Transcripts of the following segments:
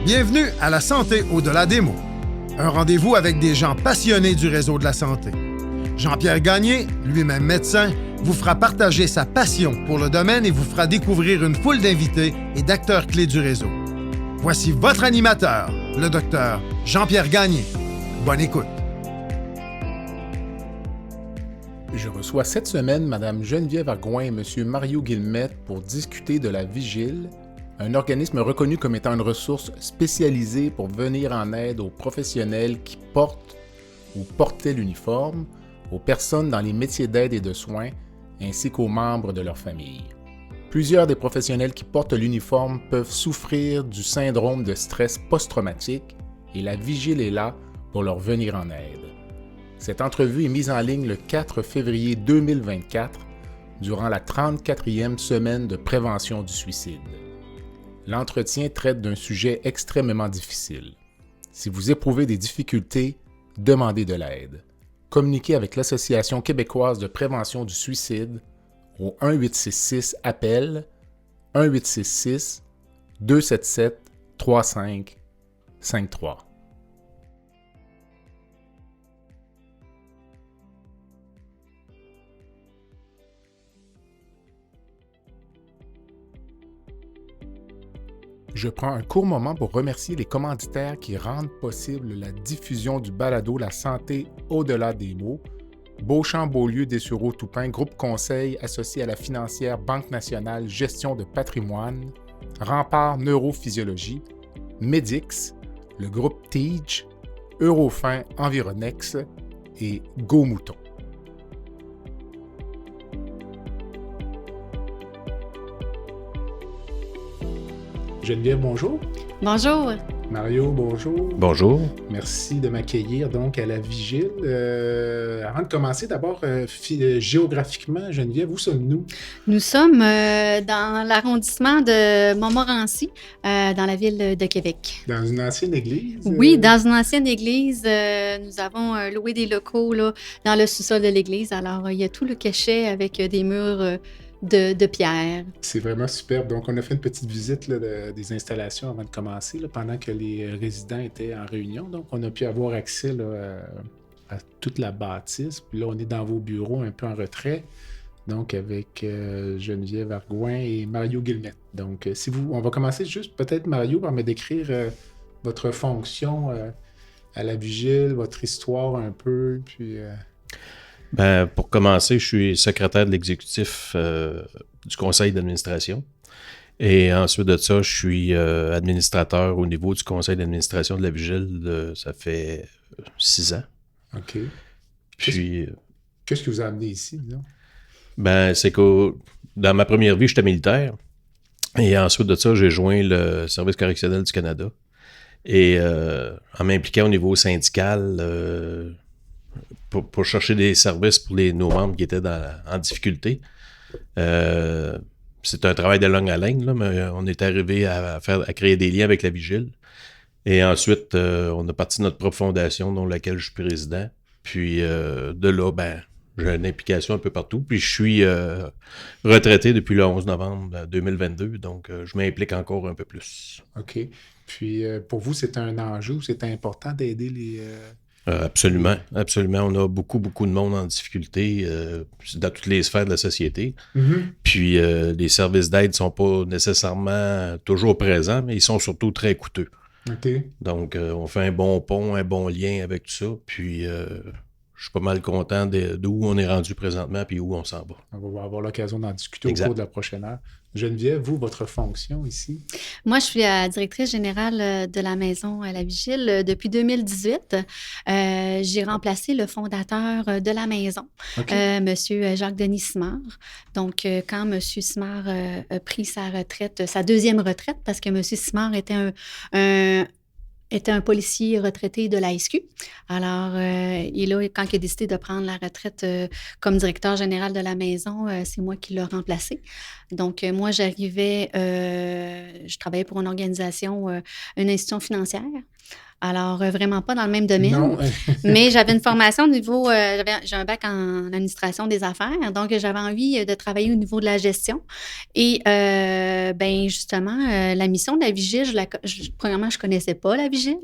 Bienvenue à La Santé au-delà des mots. Un rendez-vous avec des gens passionnés du réseau de la santé. Jean-Pierre Gagné, lui-même médecin, vous fera partager sa passion pour le domaine et vous fera découvrir une foule d'invités et d'acteurs clés du réseau. Voici votre animateur, le docteur Jean-Pierre Gagné. Bonne écoute. Je reçois cette semaine Mme Geneviève Arguin et M. Mario Guillemette pour discuter de la Vigile, un organisme reconnu comme étant une ressource spécialisée pour venir en aide aux professionnels qui portent ou portaient l'uniforme, aux personnes dans les métiers d'aide et de soins, ainsi qu'aux membres de leur famille. Plusieurs des professionnels qui portent l'uniforme peuvent souffrir du syndrome de stress post-traumatique et la Vigile est là pour leur venir en aide. Cette entrevue est mise en ligne le 4 février 2024 durant la 34e semaine de prévention du suicide. L'entretien traite d'un sujet extrêmement difficile. Si vous éprouvez des difficultés, demandez de l'aide. Communiquez avec l'Association québécoise de prévention du suicide au 1-866-APPEL 1-866-277-3553. Je prends un court moment pour remercier les commanditaires qui rendent possible la diffusion du balado La santé au-delà des mots, Beauchamp-Beaulieu Dessureau-Toupin, groupe conseil associé à la financière Banque nationale gestion de patrimoine, Rempart Neurophysiologie, Medix, le groupe TIGE, Eurofin Environex et Go Mouton. Geneviève, bonjour. Bonjour. Mario, bonjour. Bonjour. Merci de m'accueillir donc à la Vigile. Avant de commencer, d'abord, géographiquement, Geneviève, où sommes-nous? Nous sommes dans l'arrondissement de Montmorency, dans la ville de Québec. Dans une ancienne église? Oui, dans une ancienne église. Nous avons loué des locaux là, dans le sous-sol de l'église. Alors, il y a tout le cachet avec des murs de pierre. C'est vraiment superbe. Donc, on a fait une petite visite là, des installations avant de commencer, là, pendant que les résidents étaient en réunion. Donc, on a pu avoir accès là, à toute la bâtisse. Puis là, on est dans vos bureaux un peu en retrait. Donc, avec Geneviève Arguin et Mario Guillemette. Donc, on va commencer juste peut-être, Mario, par me décrire votre fonction à la Vigile, votre histoire un peu, puis... Pour commencer, je suis secrétaire de l'exécutif du conseil d'administration. Et ensuite de ça, je suis administrateur au niveau du conseil d'administration de la Vigile. Ça fait 6 ans. OK. Puis, qu'est-ce que vous a amené ici, disons? C'est que dans ma première vie, j'étais militaire. Et ensuite de ça, j'ai joint le Service correctionnel du Canada. Et en m'impliquant au niveau syndical... Pour chercher des services pour nos membres qui étaient en difficulté. C'est un travail de longue haleine, là, mais on est arrivé à créer des liens avec la Vigile. Et ensuite, on a parti notre propre fondation, dont laquelle je suis président. Puis de là, j'ai une implication un peu partout. Puis je suis retraité depuis le 11 novembre 2022, donc je m'implique encore un peu plus. OK. Puis pour vous, c'est un enjeu, c'est important d'aider les... Absolument, absolument. On a beaucoup de monde en difficulté dans toutes les sphères de la société. Mm-hmm. Puis les services d'aide ne sont pas nécessairement toujours présents, mais ils sont surtout très coûteux. OK. Donc, on fait un bon pont, un bon lien avec tout ça. Puis, je suis pas mal content d'où on est rendu présentement puis où on s'en va. On va avoir l'occasion d'en discuter Exact. Au cours de la prochaine heure. Geneviève, vous, votre fonction ici? Moi, je suis la directrice générale de la maison à la Vigile depuis 2018. J'ai remplacé le fondateur de la maison, OK. Monsieur Jacques-Denis Simard. Donc, quand Monsieur Simard a pris sa retraite, sa deuxième retraite, parce que Monsieur Simard était un policier retraité de la SQ. Alors, et là, quand il a décidé de prendre la retraite comme directeur général de la maison, c'est moi qui l'ai remplacé. Donc, moi, j'arrivais, je travaillais pour une organisation, une institution financière. Alors, vraiment pas dans le même domaine. Non. Mais j'avais une formation au niveau... j'ai un bac en administration des affaires, donc j'avais envie de travailler au niveau de la gestion. Et ben justement, la mission de la vigile, premièrement, je connaissais pas la vigile.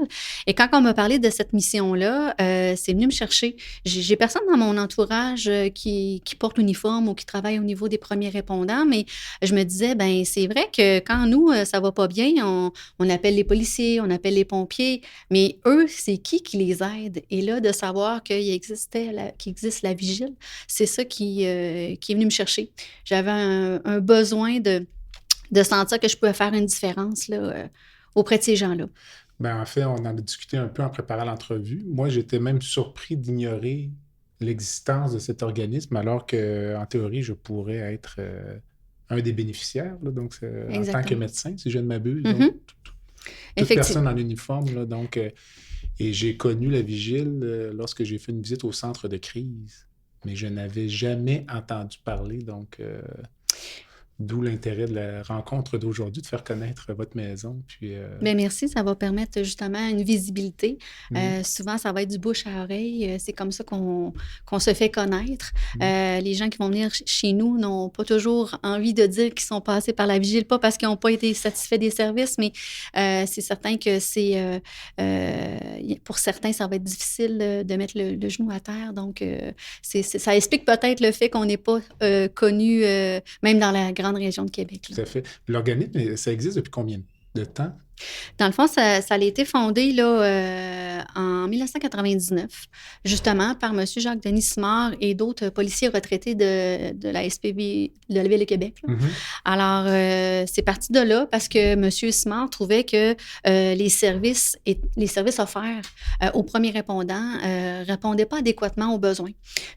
Et quand on m'a parlé de cette mission-là, c'est venu me chercher. J'ai personne dans mon entourage qui porte l'uniforme ou qui travaille au niveau des premiers répondants, mais je me disais, ben c'est vrai que quand nous, ça va pas bien, on appelle les policiers, on appelle les pompiers, mais eux, c'est qui les aide? Et là, de savoir qu'il existe la vigile, c'est ça qui est venu me chercher. J'avais un besoin de sentir que je pouvais faire une différence là, auprès de ces gens-là. Ben, en fait, on en a discuté un peu en préparant l'entrevue. Moi, j'étais même surpris d'ignorer l'existence de cet organisme, alors qu'en théorie, je pourrais être un des bénéficiaires, là, donc en tant que médecin, si je ne m'abuse. Mm-hmm. Donc, toute personne en uniforme, là, donc, et j'ai connu la vigile lorsque j'ai fait une visite au centre de crise, mais je n'avais jamais entendu parler, donc d'où l'intérêt de la rencontre d'aujourd'hui, de faire connaître votre maison. Puis, bien, merci, ça va permettre justement une visibilité. Souvent, ça va être du bouche à oreille. C'est comme ça qu'on se fait connaître. Les gens qui vont venir chez nous n'ont pas toujours envie de dire qu'ils sont passés par la vigile, pas parce qu'ils n'ont pas été satisfaits des services, mais c'est certain que pour certains, ça va être difficile de mettre le genou à terre. Donc, ça explique peut-être le fait qu'on n'est pas connu, même dans la grande région de Québec. Là. Tout à fait. L'organisme, ça existe depuis combien de temps? Dans le fond, ça a été fondé là, en 1999, justement, par M. Jacques-Denis Simard et d'autres policiers retraités de la SPV de la Ville de Québec. Alors, c'est parti de là parce que M. Simard trouvait que les services offerts aux premiers répondants ne répondaient pas adéquatement aux besoins.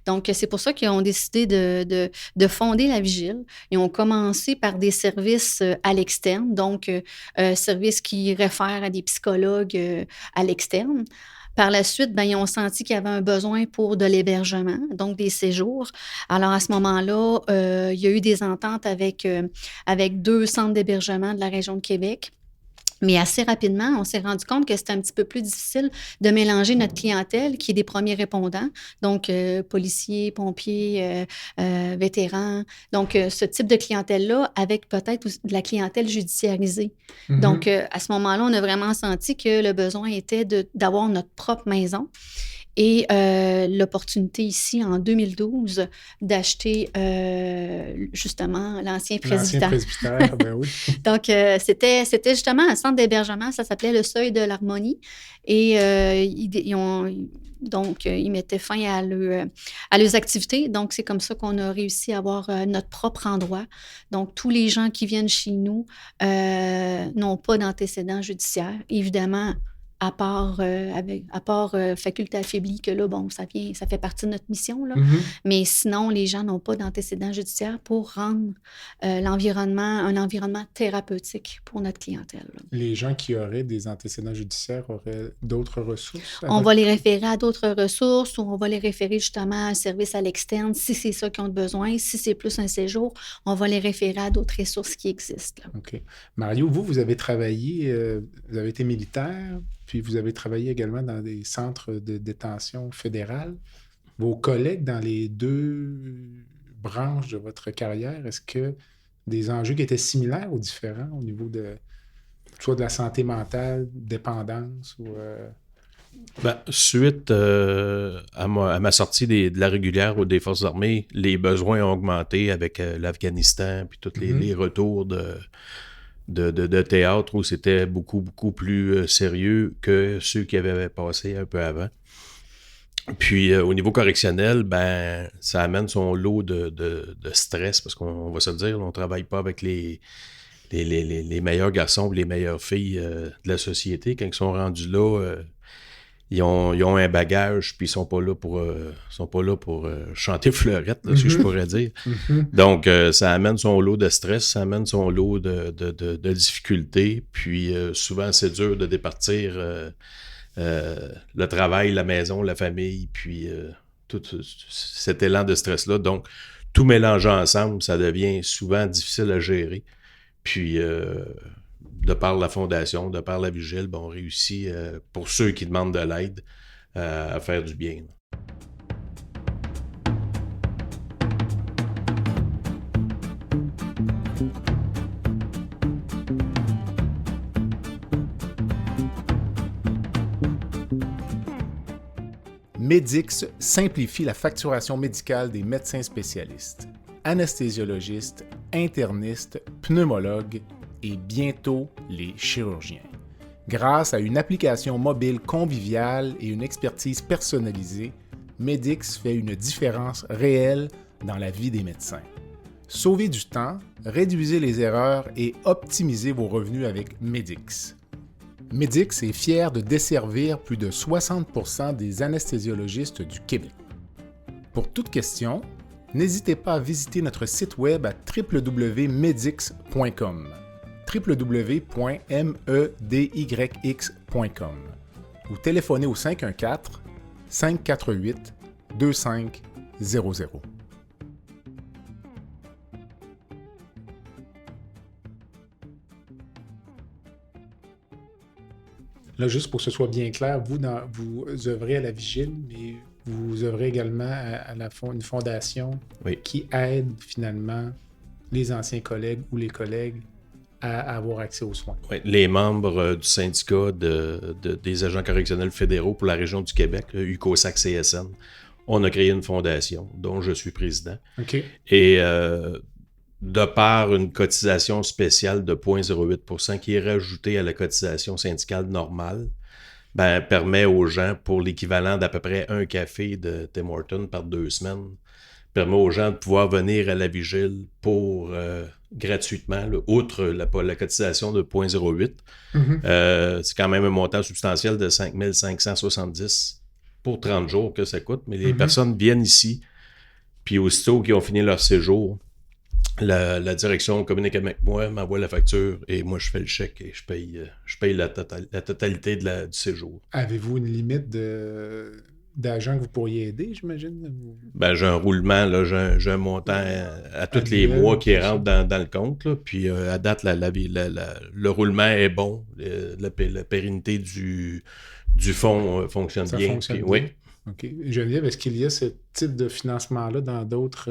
Donc, c'est pour ça qu'ils ont décidé de fonder la Vigile. Ils ont commencé par des services à l'externe, donc services qui réfèrent à des psychologues à l'externe. Par la suite, ben, ils ont senti qu'il y avait un besoin pour de l'hébergement, donc des séjours. Alors, à ce moment-là, il y a eu des ententes avec 2 centres d'hébergement de la région de Québec. Mais assez rapidement, on s'est rendu compte que c'était un petit peu plus difficile de mélanger notre clientèle, qui est des premiers répondants, donc policiers, pompiers, vétérans. Donc, ce type de clientèle-là, avec peut-être de la clientèle judiciarisée. Donc, à ce moment-là, on a vraiment senti que le besoin était d'avoir notre propre maison. Et l'opportunité ici, en 2012, d'acheter justement l'ancien presbytère. L'ancien presbytère, ben oui. Donc, c'était justement un centre d'hébergement, ça s'appelait le Seuil de l'Harmonie. Et ils mettaient fin à leurs activités. Donc, c'est comme ça qu'on a réussi à avoir notre propre endroit. Donc, tous les gens qui viennent chez nous n'ont pas d'antécédents judiciaires. Évidemment, à part faculté affaiblie, que là, bon, ça fait partie de notre mission, là. Mais sinon, les gens n'ont pas d'antécédents judiciaires pour rendre un environnement thérapeutique pour notre clientèle. Là. Les gens qui auraient des antécédents judiciaires auraient d'autres ressources? On va les référer à d'autres ressources ou on va les référer justement à un service à l'externe si c'est ça qu'ils ont besoin. Si c'est plus un séjour, on va les référer à d'autres ressources qui existent. Là. OK. Mario, vous avez travaillé, vous avez été militaire, puis vous avez travaillé également dans des centres de détention fédérale. Vos collègues dans les 2 branches de votre carrière, est-ce que des enjeux qui étaient similaires ou différents au niveau soit de la santé mentale, dépendance ou... Suite à ma sortie de la régulière des Forces armées, les besoins ont augmenté avec l'Afghanistan puis tous les retours de théâtre où c'était beaucoup, beaucoup plus sérieux que ceux qui avaient passé un peu avant. Puis au niveau correctionnel, ben ça amène son lot de stress parce qu'on va se le dire, on ne travaille pas avec les meilleurs garçons ou les meilleures filles de la société. Quand ils sont rendus là, ils ont un bagage, puis ils sont pas là pour chanter fleurette, là, si je pourrais dire. Donc, ça amène son lot de stress, ça amène son lot de difficultés, puis souvent, c'est dur de départir le travail, la maison, la famille, puis tout cet élan de stress-là. Donc, tout mélangé ensemble, ça devient souvent difficile à gérer. Puis, de par la fondation, de par la vigile, on réussit, pour ceux qui demandent de l'aide, à faire du bien. Medix simplifie la facturation médicale des médecins spécialistes, anesthésiologistes, internistes, pneumologues et bientôt les chirurgiens. Grâce à une application mobile conviviale et une expertise personnalisée, Medix fait une différence réelle dans la vie des médecins. Sauvez du temps, réduisez les erreurs et optimisez vos revenus avec Medix. Medix est fier de desservir plus de 60% des anesthésiologistes du Québec. Pour toute question, n'hésitez pas à visiter notre site web à www.medix.com www.medyx.com ou téléphonez au 514-548-2500. Là, juste pour que ce soit bien clair, vous œuvrez à la Vigile, mais vous œuvrez également à une fondation qui aide finalement les anciens collègues ou les collègues à avoir accès aux soins. Oui, les membres du syndicat des agents correctionnels fédéraux pour la région du Québec, UCOSAC-CSN, on a créé une fondation dont je suis président. OK. Et de par une cotisation spéciale de 0,08% qui est rajoutée à la cotisation syndicale normale, permet aux gens, pour l'équivalent d'à peu près un café de Tim Hortons par 2 semaines, permet aux gens de pouvoir venir à la vigile pour gratuitement, là, outre la cotisation de 0,08. C'est quand même un montant substantiel de 5 570 pour 30 jours que ça coûte, mais les personnes viennent ici, puis aussitôt qu'ils ont fini leur séjour, la direction communique avec moi, m'envoie la facture et moi je fais le chèque et je paye la totalité du séjour. Avez-vous une limite d'agents que vous pourriez aider, j'imagine? J'ai un roulement, là, j'ai un montant à tous les mois qui rentre dans le compte. Là, puis à date, le roulement est bon. La pérennité du fonds fonctionne Ça bien. fonctionne Puis, bien? oui. OK. Geneviève, est-ce qu'il y a ce type de financement-là dans d'autres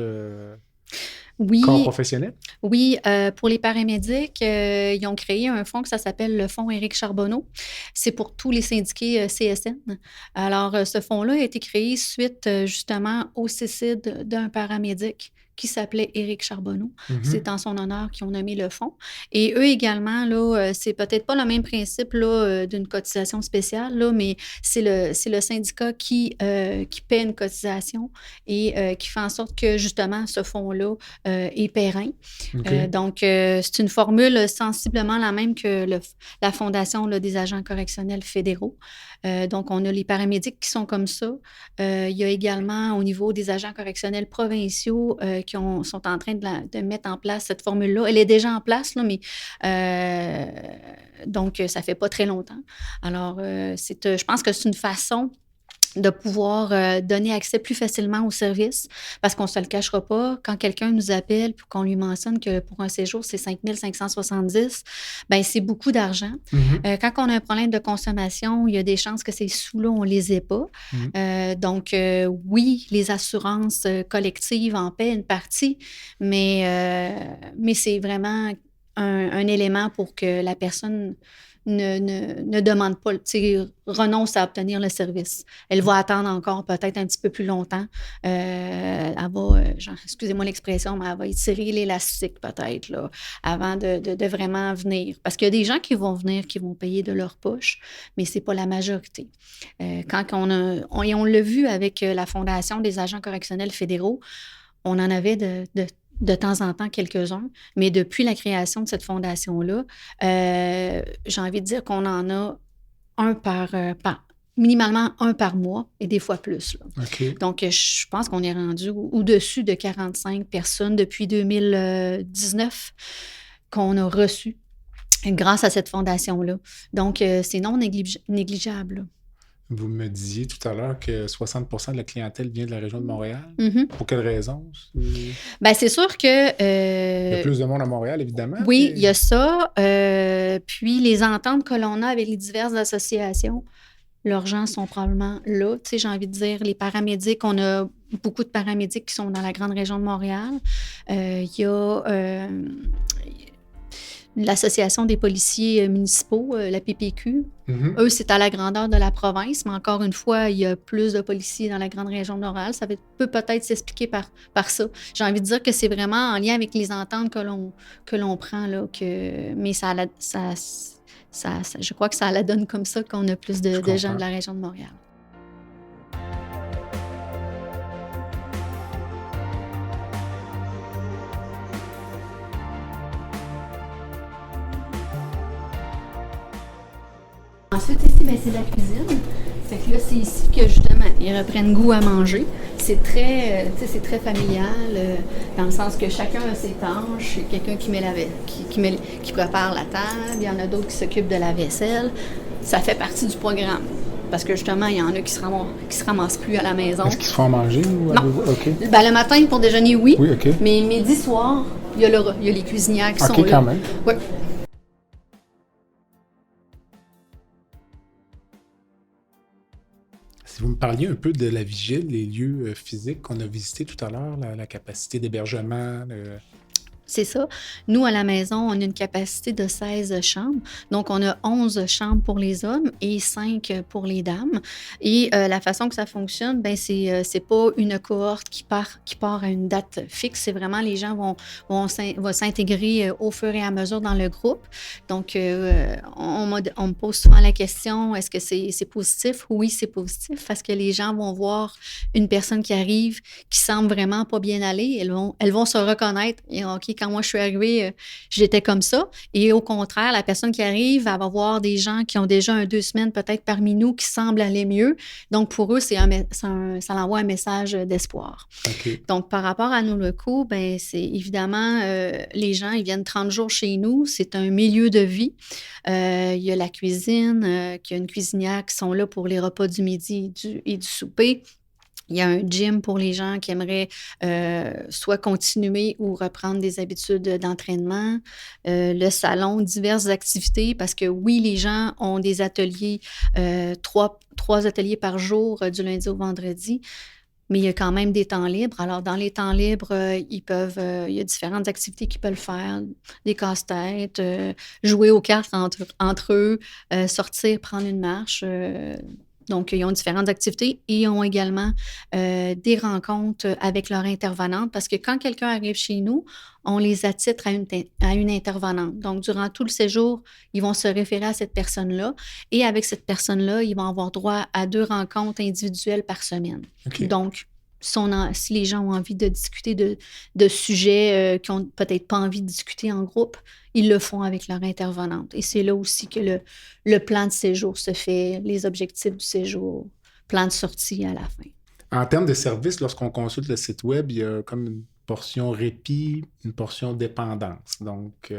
Oui, corps professionnels? oui, pour les paramédics, ils ont créé un fonds que ça s'appelle le fonds Éric Charbonneau. C'est pour tous les syndiqués CSN. Alors, ce fonds-là a été créé suite justement au suicide d'un paramédic qui s'appelait Éric Charbonneau. C'est en son honneur qu'ils ont nommé le fonds. Et eux également, là, c'est peut-être pas le même principe là, d'une cotisation spéciale, là, mais c'est le syndicat qui paie une cotisation et qui fait en sorte que justement ce fonds-là est périn. Okay. Donc, c'est une formule sensiblement la même que la Fondation là, des agents correctionnels fédéraux. Donc, on a les paramédics qui sont comme ça. Il y a également au niveau des agents correctionnels provinciaux qui sont en train de mettre en place cette formule-là. Elle est déjà en place, là, mais donc, ça fait pas très longtemps. Alors, je pense que c'est une façon de pouvoir donner accès plus facilement aux services, parce qu'on ne se le cachera pas, quand quelqu'un nous appelle pour qu'on lui mentionne que pour un séjour, c'est 5 570, bien, c'est beaucoup d'argent. Quand on a un problème de consommation, il y a des chances que ces sous-là, on ne les ait pas. Donc, oui, les assurances collectives en paient une partie, mais c'est vraiment un élément pour que la personne ne demande pas, renonce à obtenir le service. Elle va attendre encore peut-être un petit peu plus longtemps. Elle va, excusez-moi l'expression, mais elle va étirer l'élastique peut-être là, avant de vraiment venir. Parce qu'il y a des gens qui vont venir, qui vont payer de leur poche, mais ce n'est pas la majorité. Quand on l'a vu avec la Fondation des agents correctionnels fédéraux, on en avait de temps en temps quelques-uns, mais depuis la création de cette fondation-là, j'ai envie de dire qu'on en a minimalement un par mois et des fois plus. Là. Okay. Donc, je pense qu'on est rendu au-dessus de 45 personnes depuis 2019 qu'on a reçues grâce à cette fondation-là. Donc, c'est non négligeable. Là. Vous me disiez tout à l'heure que 60% de la clientèle vient de la région de Montréal. Mm-hmm. Pour quelle raison? Bien, c'est sûr que... Il y a plus de monde à Montréal, évidemment. Oui, il y a ça. Puis les ententes que l'on a avec les diverses associations, leurs gens sont probablement là. Tu sais, j'ai envie de dire, les paramédics, on a beaucoup de paramédics qui sont dans la grande région de Montréal. Il y a l'Association des policiers municipaux, la PPQ. Mm-hmm. Eux, c'est à la grandeur de la province, mais encore une fois, il y a plus de policiers dans la grande région de Montréal. Ça peut peut-être s'expliquer par ça. J'ai envie de dire que c'est vraiment en lien avec les ententes que l'on prend, là, mais je crois que ça la donne comme ça qu'on a plus de gens de la région de Montréal. Ensuite, ici, bien, c'est la cuisine. Fait que là, c'est ici que, justement, ils reprennent goût à manger. C'est très, c'est très familial, dans le sens que chacun a ses tâches. Il y a quelqu'un qui prépare la table. Il y en a d'autres qui s'occupent de la vaisselle. Ça fait partie du programme. Parce que, justement, il y en a qui se ramassent plus à la maison. Est-ce qu'ils se font manger? Ou non. Okay. Ben, le matin, pour déjeuner, oui. Oui, OK. Mais midi, soir, il y a les cuisinières qui sont là. OK, quand même. Oui. Si vous me parliez un peu de la vigile, les lieux physiques qu'on a visités tout à l'heure, la capacité d'hébergement. C'est ça. Nous, à la maison, on a une capacité de 16 chambres. Donc, on a 11 chambres pour les hommes et 5 pour les dames. Et la façon que ça fonctionne, ben c'est pas une cohorte qui part à une date fixe. C'est vraiment les gens vont s'intégrer au fur et à mesure dans le groupe. Donc, on me pose souvent la question, est-ce que c'est positif? Oui, c'est positif parce que les gens vont voir une personne qui arrive qui semble vraiment pas bien aller. Elles vont se reconnaître. Et, OK, quand moi je suis arrivée, j'étais comme ça. Et au contraire, la personne qui arrive, elle va voir des gens qui ont déjà 2 semaines peut-être parmi nous qui semblent aller mieux. Donc, pour eux, ça envoie un message d'espoir. Okay. Donc, par rapport à nos locaux, ben, c'est évidemment, les gens, ils viennent 30 jours chez nous. C'est un milieu de vie. Il y a la cuisine, il y a une cuisinière qui sont là pour les repas du midi et du souper. Il y a un gym pour les gens qui aimeraient soit continuer ou reprendre des habitudes d'entraînement. Le salon, diverses activités, parce que oui, les gens ont des ateliers, 3 ateliers par jour du lundi au vendredi, mais il y a quand même des temps libres. Alors, dans les temps libres, il y a différentes activités qu'ils peuvent faire, des casse-têtes, jouer aux cartes entre eux, sortir, prendre une marche. Donc, ils ont différentes activités et ils ont également des rencontres avec leur intervenante parce que quand quelqu'un arrive chez nous, on les attitre à une intervenante. Donc, durant tout le séjour, ils vont se référer à cette personne-là et avec cette personne-là, ils vont avoir droit à 2 rencontres individuelles par semaine. Okay. Donc, si les gens ont envie de discuter de sujets qu'ils n'ont peut-être pas envie de discuter en groupe, ils le font avec leur intervenante. Et c'est là aussi que le plan de séjour se fait, les objectifs du séjour, plan de sortie à la fin. En termes de services, lorsqu'on consulte le site web, il y a comme une portion répit, une portion dépendance. Donc,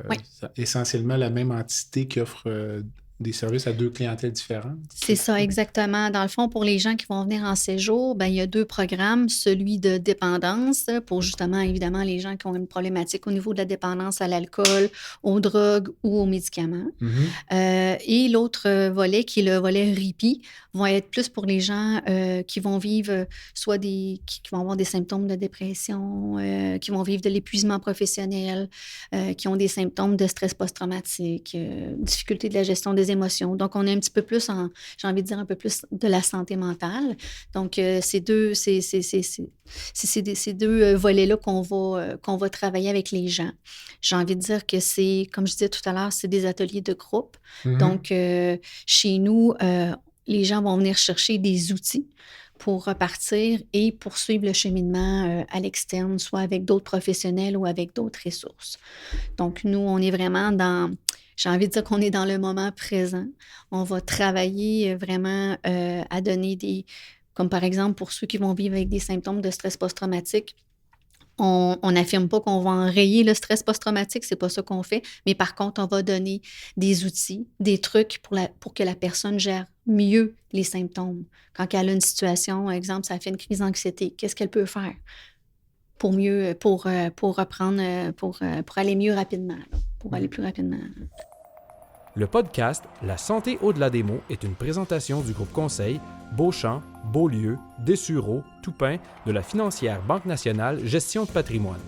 oui. C'est essentiellement la même entité qui offre des services à 2 clientèles différentes. C'est ça, exactement. Dans le fond, pour les gens qui vont venir en séjour, ben, il y a 2 programmes. Celui de dépendance, pour justement, évidemment, les gens qui ont une problématique au niveau de la dépendance à l'alcool, aux drogues ou aux médicaments. Mm-hmm. Et l'autre volet, qui est le volet RIPI, va être plus pour les gens qui vont vivre soit qui vont avoir des symptômes de dépression, qui vont vivre de l'épuisement professionnel, qui ont des symptômes de stress post-traumatique, difficulté de la gestion des émotions. Donc, on est un petit peu plus j'ai envie de dire un peu plus de la santé mentale. Donc, ces deux volets-là qu'on va travailler avec les gens. J'ai envie de dire que c'est, comme je disais tout à l'heure, c'est des ateliers de groupe. Mm-hmm. Donc, chez nous, les gens vont venir chercher des outils pour repartir et poursuivre le cheminement à l'externe, soit avec d'autres professionnels ou avec d'autres ressources. Donc, nous, on est vraiment j'ai envie de dire qu'on est dans le moment présent. On va travailler vraiment à donner comme par exemple pour ceux qui vont vivre avec des symptômes de stress post-traumatique, on n'affirme pas qu'on va enrayer le stress post-traumatique, c'est pas ça qu'on fait, mais par contre, on va donner des outils, des trucs pour que la personne gère mieux les symptômes. Quand elle a une situation, par exemple, ça fait une crise d'anxiété, qu'est-ce qu'elle peut faire pour reprendre, pour aller mieux rapidement, là, pour aller plus rapidement. Le podcast La santé au-delà des mots est une présentation du groupe conseil Beauchamp, Beaulieu, Dessureau, Toupin de la financière Banque nationale Gestion de patrimoine.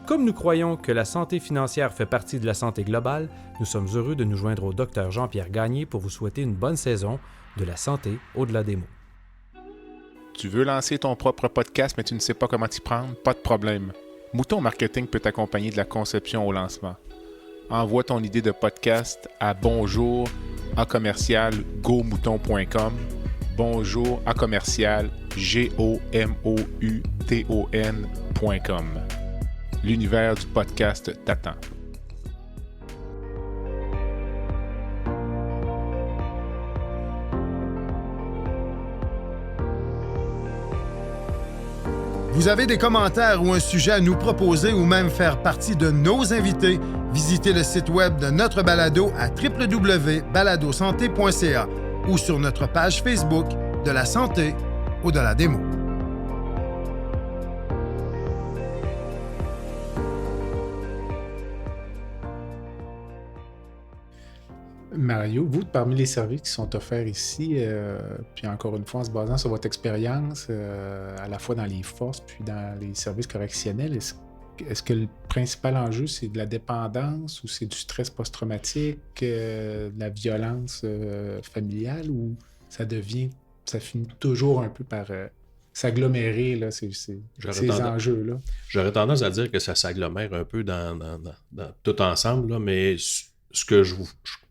Comme nous croyons que la santé financière fait partie de la santé globale, nous sommes heureux de nous joindre au Dr Jean-Pierre Gagné pour vous souhaiter une bonne saison de la santé au-delà des mots. Tu veux lancer ton propre podcast, mais tu ne sais pas comment t'y prendre? Pas de problème. Mouton Marketing peut t'accompagner de la conception au lancement. Envoie ton idée de podcast à bonjour@gomouton.com, bonjour@gomouton.com. L'univers du podcast t'attend. Vous avez des commentaires ou un sujet à nous proposer ou même faire partie de nos invités, visitez le site web de notre balado à www.baladosanté.ca ou sur notre page Facebook de la santé au-delà des mots. Mario, vous, parmi les services qui sont offerts ici, puis encore une fois en se basant sur votre expérience, à la fois dans les forces puis dans les services correctionnels, est-ce que le principal enjeu, c'est de la dépendance ou c'est du stress post-traumatique, de la violence familiale, ou ça finit toujours un peu par s'agglomérer, là, ces enjeux-là? J'aurais tendance à dire que ça s'agglomère un peu dans tout ensemble, là, mais ce que je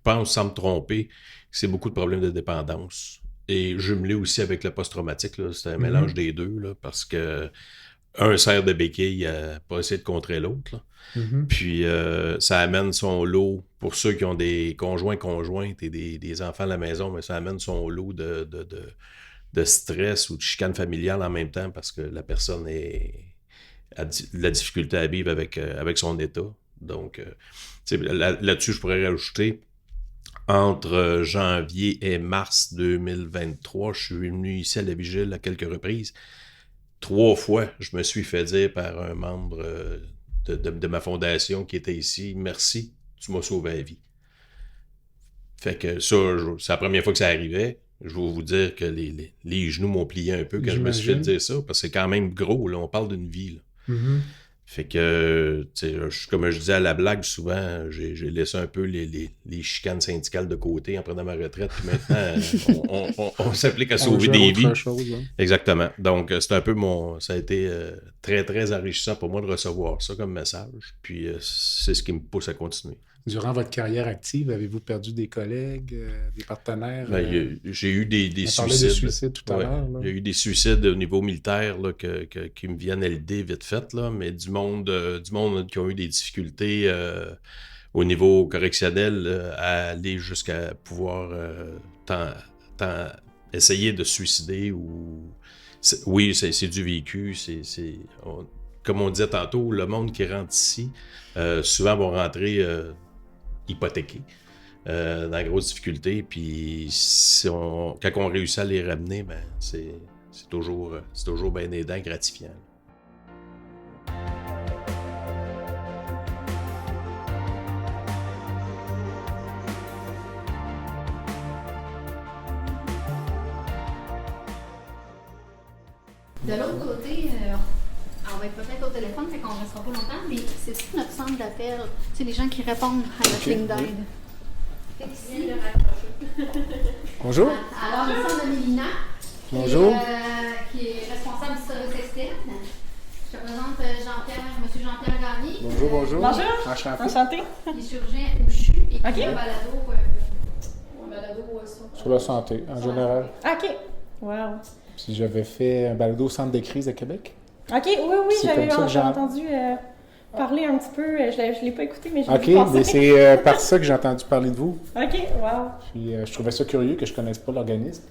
pense, sans me tromper, c'est beaucoup de problèmes de dépendance. Et jumelé aussi avec le post-traumatique, là, c'est un mélange des deux, là, parce que un sert de béquille à pas essayer de contrer l'autre. Là. Puis ça amène son lot, pour ceux qui ont des conjointes et des enfants à la maison, mais ça amène son lot de stress ou de chicane familiale en même temps, parce que la personne a de la difficulté à vivre avec son état. Donc, là-dessus, je pourrais rajouter, entre janvier et mars 2023, je suis venu ici à la Vigile à quelques reprises. 3 fois, je me suis fait dire par un membre de ma fondation qui était ici, « Merci, tu m'as sauvé la vie ». Fait que ça, c'est la première fois que ça arrivait. Je vais vous dire que les genoux m'ont plié un peu quand je me suis fait dire ça, parce que c'est quand même gros, là, on parle d'une vie. Là. Fait que, comme je disais à la blague, souvent, j'ai laissé un peu les chicanes syndicales de côté en prenant ma retraite. Puis maintenant, on s'applique à sauver des vies. Chose, hein. Exactement. Donc, c'est un peu ça a été très, très enrichissant pour moi de recevoir ça comme message. Puis, c'est ce qui me pousse à continuer. Durant votre carrière active, avez-vous perdu des collègues, des partenaires? J'ai eu des suicides. On parlait de suicide tout à l'heure. Il y a eu des suicides au niveau militaire là, qui me viennent à l'idée vite fait, là, mais du monde qui ont eu des difficultés au niveau correctionnel à aller jusqu'à pouvoir essayer de se suicider. Oui, c'est du vécu. Comme on disait tantôt, le monde qui rentre ici, souvent vont rentrer hypothéqués, dans de grosses difficultés. Puis quand on réussit à les ramener, ben, c'est toujours bien aidant, gratifiant. De l'autre côté, on va être peut-être au téléphone, fait qu'on ne restera pas longtemps, mais c'est tout notre centre d'appel. C'est les gens qui répondent à notre ligne d'aide. Ici, Bonjour. alors, le centre de Mélina, Bonjour. qui est responsable du service externe. Je te présente Monsieur Jean-Pierre Gagné. Bonjour. Bonjour. Enchanté. Qui est chirurgien au CHU et qui Ok. fait un balado Sur la santé, en général. OK. Wow. Puis j'avais fait un balado au centre de crise à Québec. OK, oui, C'est j'avais comme ça que entendu parler un petit peu. Je ne l'ai pas écouté, mais j'ai OK, vu passer. mais c'est par ça que j'ai entendu parler de vous. OK, wow. Puis je trouvais ça curieux que je ne connaisse pas l'organisme,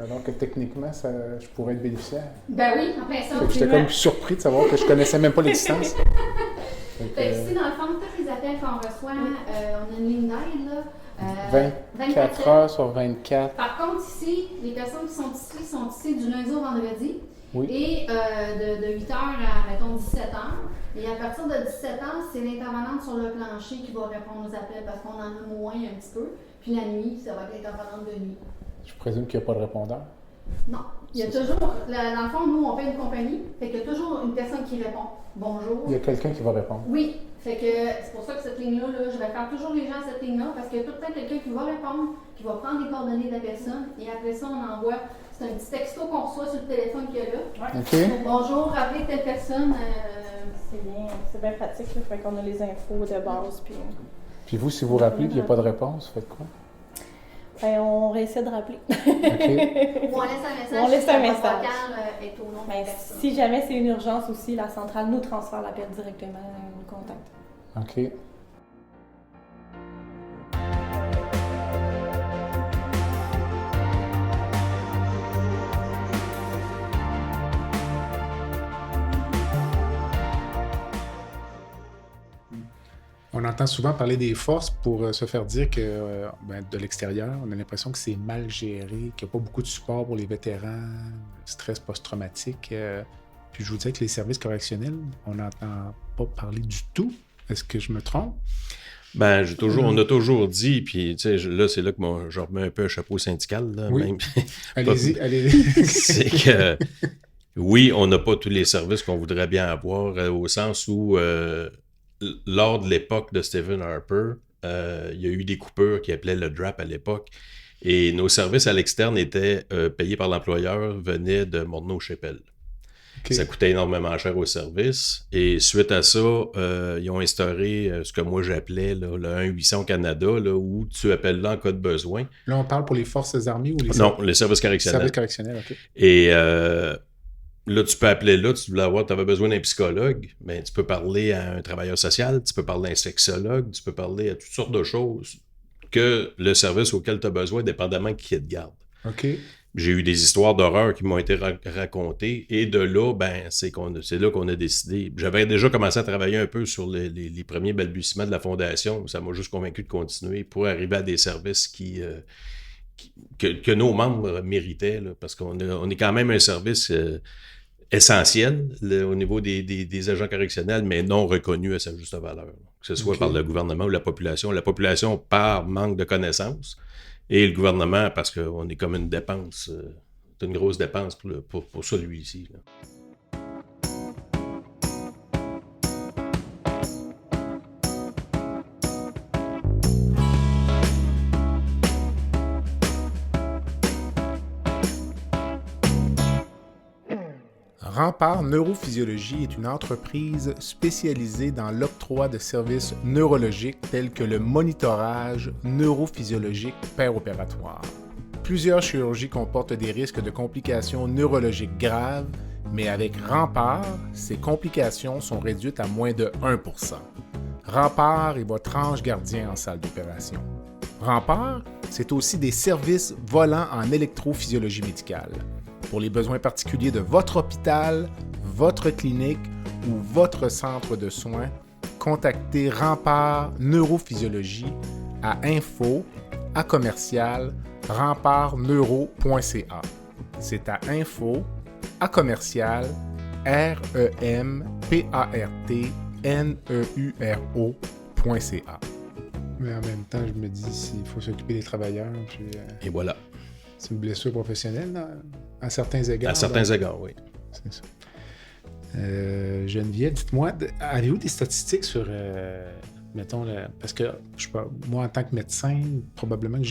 alors que techniquement, je pourrais être bénéficiaire. Ben oui, en plein ça. Fait que j'étais comme surpris de savoir que je connaissais même pas l'existence. Fait que, dans le fond, tous les appels qu'on reçoit, on a une ligne d'aide, là. 24 heures sur 24. Par contre, ici, les personnes qui sont ici du lundi au vendredi. Oui. Et de 8 heures à, mettons, 17 heures. Et à partir de 17 heures, c'est l'intervenante sur le plancher qui va répondre aux appels parce qu'on en a moins un petit peu. Puis la nuit, ça va être l'intervenante de nuit. Je présume qu'il n'y a pas de répondeur? Non. Il y a toujours, dans le fond, nous, on fait une compagnie, fait qu'il y a toujours une personne qui répond. Bonjour. Il y a quelqu'un qui va répondre? Oui. Fait que c'est pour ça que cette ligne-là, je vais faire toujours les gens à cette ligne-là parce qu'il y a tout le temps quelqu'un qui va répondre, qui va prendre les coordonnées de la personne et après ça, on envoie. C'est un petit texto qu'on reçoit sur le téléphone qu'il y a là. Ouais. OK. Donc, bonjour, rappelez telle personne. C'est bien pratique, là. Fait qu'on a les infos de base. Puis vous, si vous rappelez et qu'il n'y a pas de réponse, faites quoi? Ben, on réessaie de rappeler. OK. Ou on laisse un message. On laisse un si message. votre vocal est au nom de la Ben, personne. si jamais c'est une urgence aussi, la centrale nous transfère l'appel directement au contact. OK. On entend souvent parler des forces pour se faire dire que de l'extérieur, on a l'impression que c'est mal géré, qu'il n'y a pas beaucoup de support pour les vétérans, stress post-traumatique. Puis je vous disais que les services correctionnels, on n'entend pas parler du tout. Est-ce que je me trompe? Ben, on a toujours dit, puis tu sais, là, c'est là que je remets un peu un chapeau syndical. Là, Oui. même. Allez-y, allez-y. C'est que, oui, on n'a pas tous les services qu'on voudrait bien avoir, au sens où, lors de l'époque de Stephen Harper, il y a eu des coupures qui appelaient le DRAP à l'époque, et nos services à l'externe étaient payés par l'employeur, venaient de Morneau-Chapelle. Okay. Ça coûtait énormément cher au service. Et suite à ça, ils ont instauré ce que moi j'appelais là, le 1-800 Canada, là, où tu appelles là en cas de besoin. Là, on parle pour les forces armées ou les... Non, les services correctionnels. Services correctionnels, OK. Et là, tu peux appeler là, tu avais besoin d'un psychologue, mais tu peux parler à un travailleur social, tu peux parler à un sexologue, tu peux parler à toutes sortes de choses que le service auquel tu as besoin, dépendamment qui te garde. OK. J'ai eu des histoires d'horreur qui m'ont été racontées et de là, ben, c'est là qu'on a décidé. J'avais déjà commencé à travailler un peu sur les premiers balbutiements de la fondation. Ça m'a juste convaincu de continuer pour arriver à des services que nos membres méritaient, là, parce qu'on est quand même un service essentiel là, au niveau des agents correctionnels, mais non reconnu à sa juste valeur. Que ce soit par le gouvernement ou la population. La population par manque de connaissances. Et le gouvernement, parce qu'on est comme une dépense, c'est une grosse dépense pour celui-ci. Là. Rempart Neurophysiologie est une entreprise spécialisée dans l'octroi de services neurologiques tels que le monitorage neurophysiologique péropératoire. Plusieurs chirurgies comportent des risques de complications neurologiques graves, mais avec Rempart, ces complications sont réduites à moins de 1%. Rempart est votre ange gardien en salle d'opération. Rempart, c'est aussi des services volants en électrophysiologie médicale. Pour les besoins particuliers de votre hôpital, votre clinique ou votre centre de soins, contactez Rempart Neurophysiologie à info@rempartneuro.ca. C'est à info@rempartneuro.ca. Mais en même temps, je me dis s'il faut s'occuper des travailleurs. Puis, et voilà. C'est une blessure professionnelle, à certains égards. À certains égards, oui. C'est ça. Geneviève, dites-moi, avez-vous des statistiques sur, mettons, parce que moi, en tant que médecin, probablement que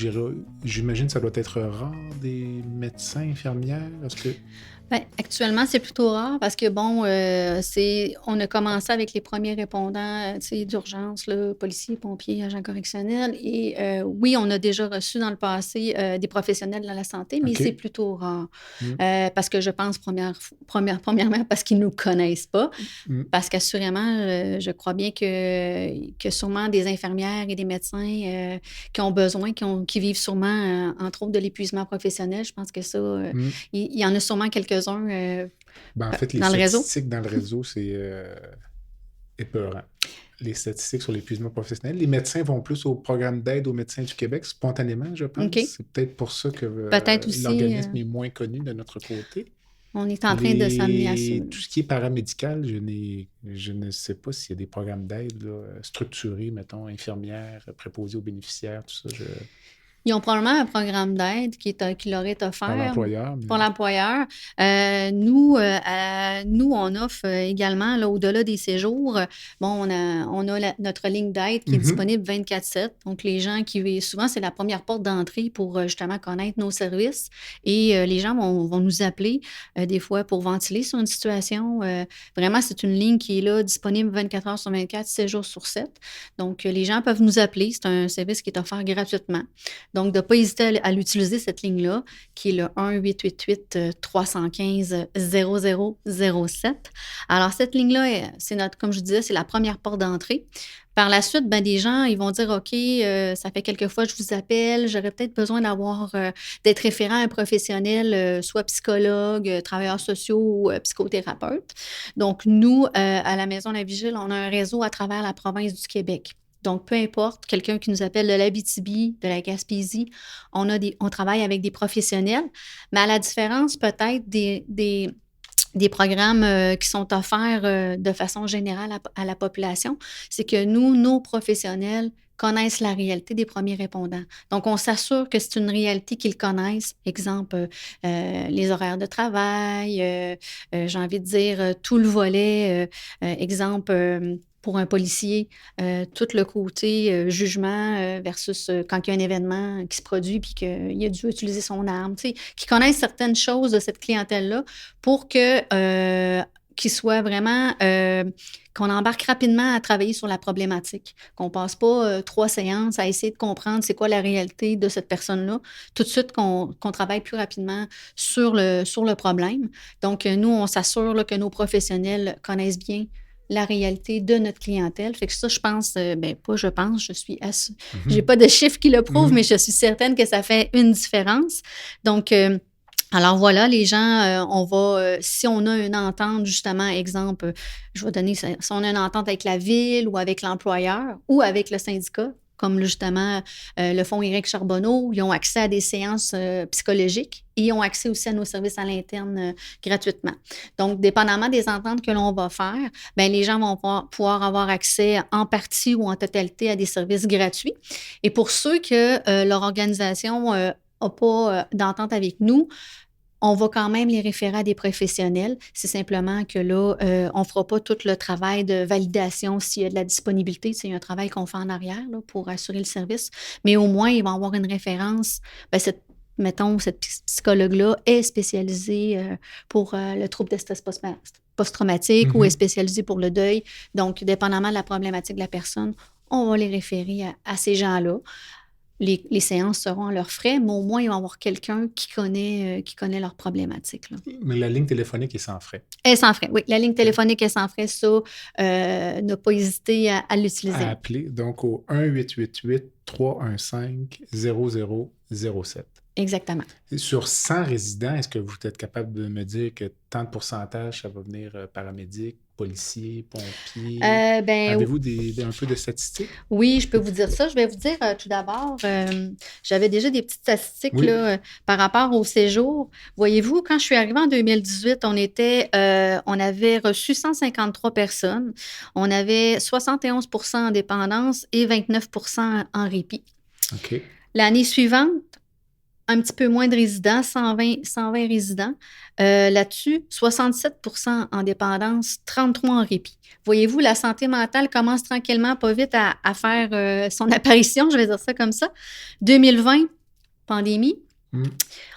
j'imagine que ça doit être rare, des médecins, infirmières, est-ce que... Bien, actuellement, c'est plutôt rare parce que, bon, on a commencé avec les premiers répondants d'urgence, là, policiers, pompiers, agents correctionnels. Et oui, on a déjà reçu dans le passé des professionnels de la santé, mais c'est plutôt rare. Parce que je pense, premièrement, parce qu'ils ne nous connaissent pas. Parce qu'assurément, je crois bien que sûrement des infirmières et des médecins qui ont besoin, qui vivent sûrement, entre autres, de l'épuisement professionnel. Je pense que ça, il y en a sûrement quelques-uns en fait, les dans le réseau. statistiques dans le réseau, c'est épeurant. les statistiques sur l'épuisement professionnel. Les médecins vont plus au programme d'aide aux médecins du Québec, spontanément, je pense. OK. C'est peut-être pour ça que Peut-être aussi, l'organisme est moins connu de notre côté. On est en train de s'amener à ça. Tout ce qui est paramédical, je ne sais pas s'il y a des programmes d'aide là, structurés, mettons, infirmières, préposées aux bénéficiaires, tout ça. Ils ont probablement un programme d'aide qui leur est offert. Par l'employeur. Pour l'employeur. Nous, on offre également, là, au-delà des séjours, on a notre ligne d'aide qui est disponible 24/7. Donc, les gens souvent, c'est la première porte d'entrée pour justement connaître nos services. Et les gens vont nous appeler des fois pour ventiler sur une situation. Vraiment, c'est une ligne qui est là, disponible 24 heures sur 24, 7 jours sur 7. Donc, les gens peuvent nous appeler. C'est un service qui est offert gratuitement. Donc, de ne pas hésiter à l'utiliser, cette ligne-là, qui est le 1-888-315-0007. Alors, cette ligne-là, comme je disais, c'est la première porte d'entrée. Par la suite, des gens, ils vont dire, OK, ça fait quelques fois que je vous appelle, j'aurais peut-être besoin d'être référent à un professionnel, soit psychologue, travailleurs sociaux ou psychothérapeute. Donc, nous, à la Maison La Vigile, on a un réseau à travers la province du Québec. Donc, peu importe, quelqu'un qui nous appelle de l'Abitibi, de la Gaspésie, on travaille avec des professionnels, mais à la différence peut-être des programmes qui sont offerts de façon générale à la population, c'est que nos professionnels connaissent la réalité des premiers répondants. Donc, on s'assure que c'est une réalité qu'ils connaissent. Exemple, les horaires de travail, j'ai envie de dire tout le volet, exemple, pour un policier, tout le côté jugement versus quand il y a un événement qui se produit puis qu'il a dû utiliser son arme, qui connaissent certaines choses de cette clientèle-là pour que qu'ils soient vraiment, qu'on embarque rapidement à travailler sur la problématique, qu'on ne passe pas 3 séances à essayer de comprendre c'est quoi la réalité de cette personne-là, tout de suite qu'on travaille plus rapidement sur le problème. Donc, nous, on s'assure là, que nos professionnels connaissent bien la réalité de notre clientèle. Fait que ça, je pense, je suis j'ai pas de chiffres qui le prouvent, mais je suis certaine que ça fait une différence. Donc, alors voilà, les gens, si on a une entente, justement, exemple, je vais donner, si on a une entente avec la ville ou avec l'employeur ou avec le syndicat, comme justement le Fonds Éric Charbonneau, ils ont accès à des séances psychologiques et ils ont accès aussi à nos services à l'interne gratuitement. Donc, dépendamment des ententes que l'on va faire, les gens vont pouvoir avoir accès en partie ou en totalité à des services gratuits. Et pour ceux que leur organisation n'a pas d'entente avec nous, on va quand même les référer à des professionnels. C'est simplement que là, on ne fera pas tout le travail de validation s'il y a de la disponibilité. C'est un travail qu'on fait en arrière là, pour assurer le service. Mais au moins, ils vont avoir une référence. Cette psychologue-là est spécialisée pour le trouble de stress post-traumatique ou est spécialisée pour le deuil. Donc, dépendamment de la problématique de la personne, on va les référer à ces gens-là. Les séances seront à leurs frais, mais au moins, ils vont avoir quelqu'un qui connaît leurs problématiques. Là. Mais la ligne téléphonique est sans frais. Elle est sans frais, oui. La ligne téléphonique est sans frais. Ça, ne pas hésiter à l'utiliser. À appeler, donc au 1-888-315-0007. Exactement. Sur 100 résidents, est-ce que vous êtes capable de me dire que tant de pourcentage, ça va venir paramédic, policiers, pompiers? Avez-vous un peu de statistiques? Oui, je peux vous dire ça. Je vais vous dire tout d'abord, j'avais déjà des petites statistiques là, par rapport au séjour. Voyez-vous, quand je suis arrivée en 2018, on avait reçu 153 personnes. On avait 71 % en dépendance et 29 % en répit. OK. L'année suivante, un petit peu moins de résidents, 120 résidents. Là-dessus, 67 % en dépendance, 33 en répit. Voyez-vous, la santé mentale commence tranquillement, pas vite, à faire son apparition, je vais dire ça comme ça. 2020, pandémie.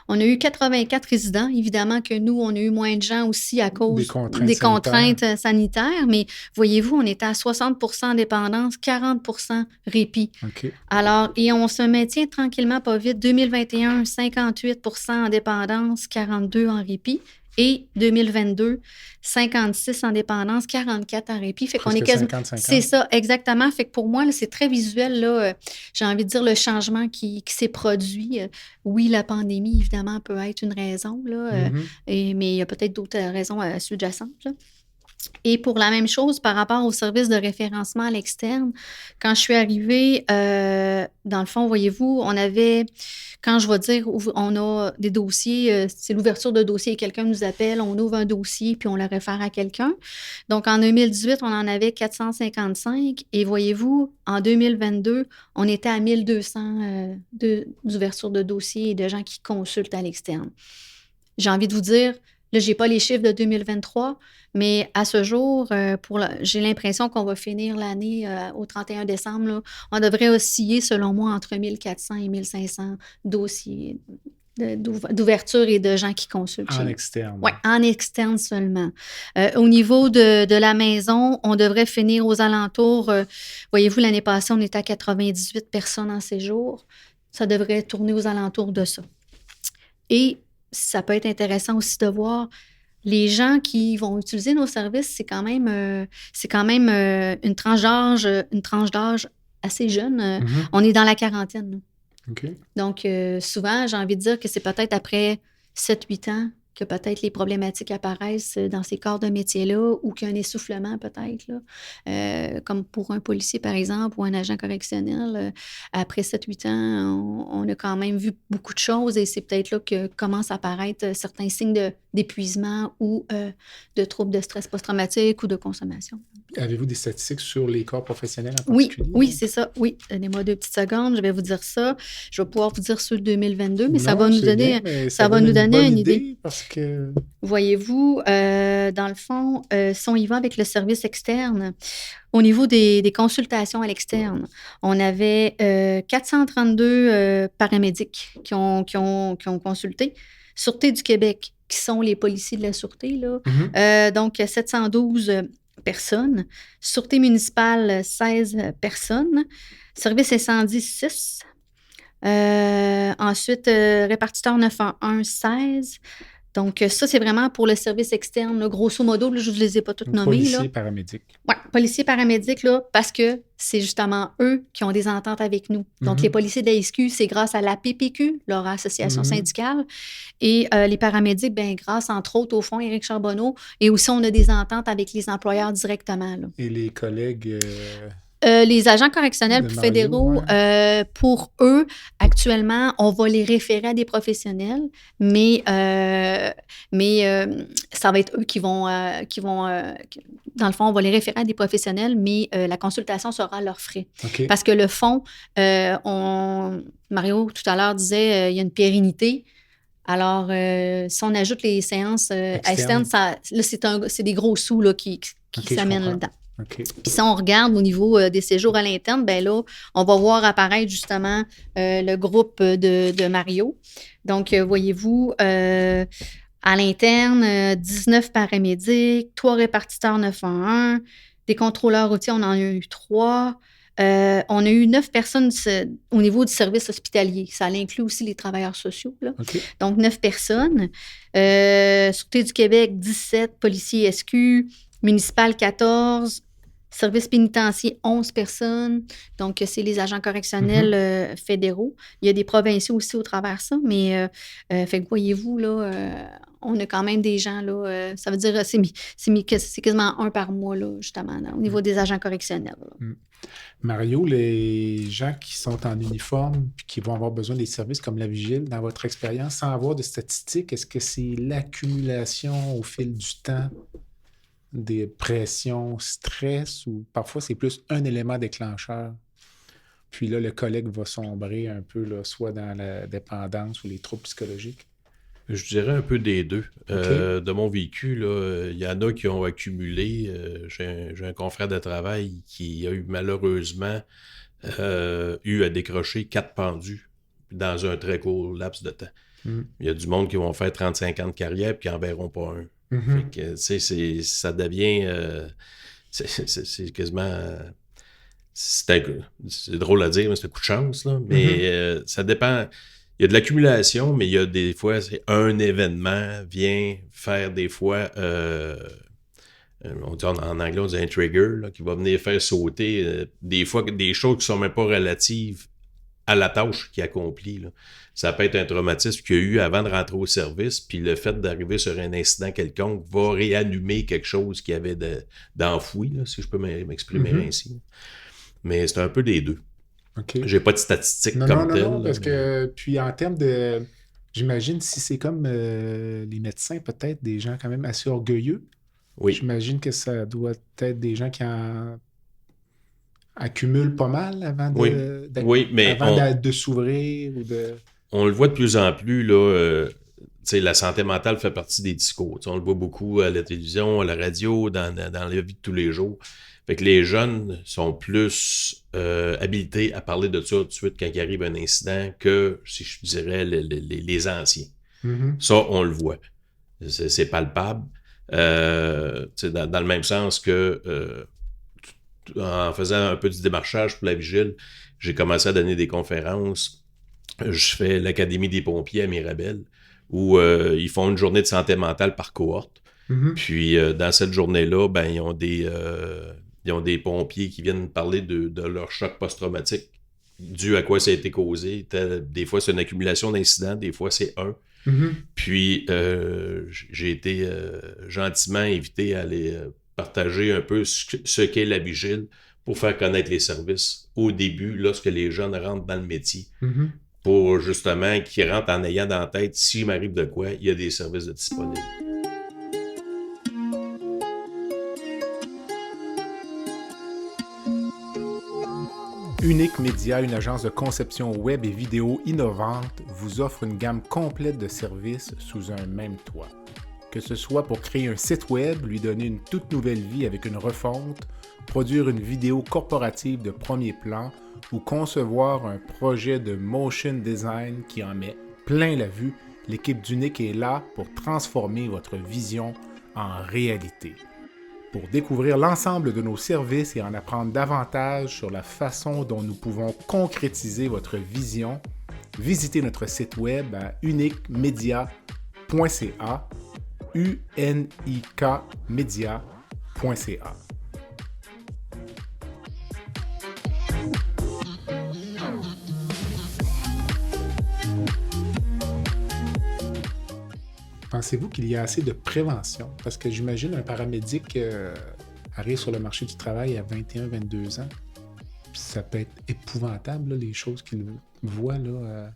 On a eu 84 résidents. Évidemment que nous, on a eu moins de gens aussi à cause des contraintes sanitaires. Mais voyez-vous, on était à 60 % en dépendance, 40 % répit. Okay. Alors, et on se maintient tranquillement pas vite. 2021, 58 % en dépendance, 42 en répit. Et 2022, 56 en dépendance, 44 en répit. Fait qu'on est quasiment. 50-50. C'est ça, exactement. Fait que pour moi, là, c'est très visuel. Là, j'ai envie de dire le changement qui s'est produit. Oui, la pandémie, évidemment, peut être une raison, là, mais il y a peut-être d'autres raisons sous-jacentes. Là. Et pour la même chose, par rapport au service de référencement à l'externe, quand je suis arrivée, dans le fond, voyez-vous, on avait, quand je vais dire, on a des dossiers, c'est l'ouverture de dossier, quelqu'un nous appelle, on ouvre un dossier, puis on le réfère à quelqu'un. Donc, en 2018, on en avait 455, et voyez-vous, en 2022, on était à 1200 d'ouverture de dossiers et de gens qui consultent à l'externe. J'ai envie de vous dire, là, je n'ai pas les chiffres de 2023, mais à ce jour, j'ai l'impression qu'on va finir l'année au 31 décembre. Là, on devrait osciller, selon moi, entre 1400 et 1500 dossiers d'ouverture et de gens qui consultent. En externe. Oui, en externe seulement. Au niveau de la maison, on devrait finir aux alentours. Voyez-vous, l'année passée, on était à 98 personnes en séjour. Ça devrait tourner aux alentours de ça. Et ça peut être intéressant aussi de voir les gens qui vont utiliser nos services, c'est quand même une tranche d'âge assez jeune. On est dans la quarantaine. Là. Okay. Donc, souvent, j'ai envie de dire que c'est peut-être après 7-8 ans que peut-être les problématiques apparaissent dans ces corps de métier-là ou qu'il y a un essoufflement peut-être, là. Comme pour un policier, par exemple, ou un agent correctionnel. Après 7-8 ans, on a quand même vu beaucoup de choses et c'est peut-être là que commencent à apparaître certains signes d'épuisement ou de troubles de stress post-traumatique ou de consommation. Avez-vous des statistiques sur les corps professionnels en particulier? Oui, c'est ça. Oui, donnez-moi 2 petites secondes, je vais vous dire ça. Je vais pouvoir vous dire sur 2022, mais ça va nous donner, une idée. Parce que... Voyez-vous, dans le fond, si on y va avec le service externe, au niveau des consultations à l'externe, on avait 432 paramédics qui ont consulté. Sûreté du Québec, qui sont les policiers de la Sûreté, là. Donc, 712 personnes. Sûreté municipale, 16 personnes. Service incendie, 6. Ensuite, répartiteur 911, 16. Donc, ça, c'est vraiment pour le service externe. Là, grosso modo, là, je ne vous les ai pas toutes nommées. Policiers, paramédics. Oui, policiers, paramédics, là, parce que c'est justement eux qui ont des ententes avec nous. Donc, les policiers de la SQ, c'est grâce à la PPQ, leur association syndicale. Et les paramédics, bien, grâce, entre autres, au fond, Éric Charbonneau. Et aussi, on a des ententes avec les employeurs directement. Là. Et les collègues... les agents correctionnels fédéraux, pour eux, actuellement, on va les référer à des professionnels, mais ça va être eux qui vont dans le fond, on va les référer à des professionnels, mais la consultation sera à leurs frais. Okay. Parce que le fond, Mario, tout à l'heure, disait il y a une pérennité. Alors, si on ajoute les séances externes, c'est des gros sous là, qui s'amènent là-dedans. Okay. Puis si on regarde au niveau des séjours à l'interne, bien là, on va voir apparaître justement le groupe de Mario. Donc, voyez-vous, à l'interne, 19 paramédics, 3 répartiteurs 911, des contrôleurs routiers, on en a eu 3. On a eu 9 personnes au niveau du service hospitalier. Ça inclut aussi les travailleurs sociaux. Là. Okay. Donc, 9 personnes. Sûreté du Québec, 17. Policiers SQ. Municipal, 14. Service pénitentiaire, 11 personnes. Donc, c'est les agents correctionnels fédéraux. Il y a des provinciaux aussi au travers de ça, mais fait que voyez-vous, là, on a quand même des gens, là, ça veut dire c'est quasiment 1 par mois, là, justement, là, au niveau des agents correctionnels. Mario, les gens qui sont en uniforme et qui vont avoir besoin des services comme la vigile, dans votre expérience, sans avoir de statistiques, est-ce que c'est l'accumulation au fil du temps des pressions, stress, ou parfois c'est plus un élément déclencheur? Puis là, le collègue va sombrer un peu, là, soit dans la dépendance ou les troubles psychologiques? Je dirais un peu des deux. Okay. De mon vécu, il y en a qui ont accumulé. J'ai un confrère de travail qui a eu malheureusement eu à décrocher 4 pendus dans un très court laps de temps. Il y a du monde qui vont faire 35 ans de carrière et qui n'en verront pas un. Fait que, ça devient... c'est quasiment... c'est drôle à dire, mais c'est un coup de chance, là. Mais ça dépend... Il y a de l'accumulation, mais il y a des fois, c'est un événement vient faire des fois... on dit en anglais, on dit un trigger, là, qui va venir faire sauter des fois des choses qui ne sont même pas relatives à la tâche qu'il accomplit. Là. Ça peut être un traumatisme qu'il y a eu avant de rentrer au service, puis le fait d'arriver sur un incident quelconque va réanimer quelque chose qu'il y avait d'enfoui, là, si je peux m'exprimer ainsi. Mais c'est un peu des deux. Okay. J'ai pas de statistiques telles. Non, parce que, puis en termes de... J'imagine si c'est comme les médecins, peut-être des gens quand même assez orgueilleux. Oui. J'imagine que ça doit être des gens qui en accumulent pas mal avant de s'ouvrir ou de... On le voit de plus en plus, là, la santé mentale fait partie des discours. On le voit beaucoup à la télévision, à la radio, dans la vie de tous les jours. Fait que les jeunes sont plus habilités à parler de ça tout de suite quand il arrive un incident que, si je dirais, les anciens. Mm-hmm. Ça, on le voit. C'est palpable. Dans le même sens que en faisant un peu du démarchage pour la vigile, j'ai commencé à donner des conférences. Je fais l'Académie des pompiers à Mirabel, où ils font une journée de santé mentale par cohorte. Mm-hmm. Puis, dans cette journée-là, ben, ils ont des pompiers qui viennent parler de leur choc post-traumatique, dû à quoi ça a été causé. Des fois, c'est une accumulation d'incidents, des fois, c'est un. Mm-hmm. Puis, j'ai été gentiment invité à aller partager un peu ce qu'est la vigile pour faire connaître les services au début, lorsque les jeunes rentrent dans le métier. Mm-hmm. Pour justement qu'ils rentrent en ayant dans la tête, s'il m'arrive de quoi, il y a des services disponibles. Unique Média, une agence de conception web et vidéo innovante, vous offre une gamme complète de services sous un même toit. Que ce soit pour créer un site web, lui donner une toute nouvelle vie avec une refonte, produire une vidéo corporative de premier plan ou concevoir un projet de motion design qui en met plein la vue, l'équipe d'Unique est là pour transformer votre vision en réalité. Pour découvrir l'ensemble de nos services et en apprendre davantage sur la façon dont nous pouvons concrétiser votre vision, visitez notre site web à uniquemedia.ca, unikmedia.ca. Pensez-vous qu'il y a assez de prévention? Parce que j'imagine un paramédic arrive sur le marché du travail à 21-22 ans. Ça peut être épouvantable, là, les choses qu'il voit. Là,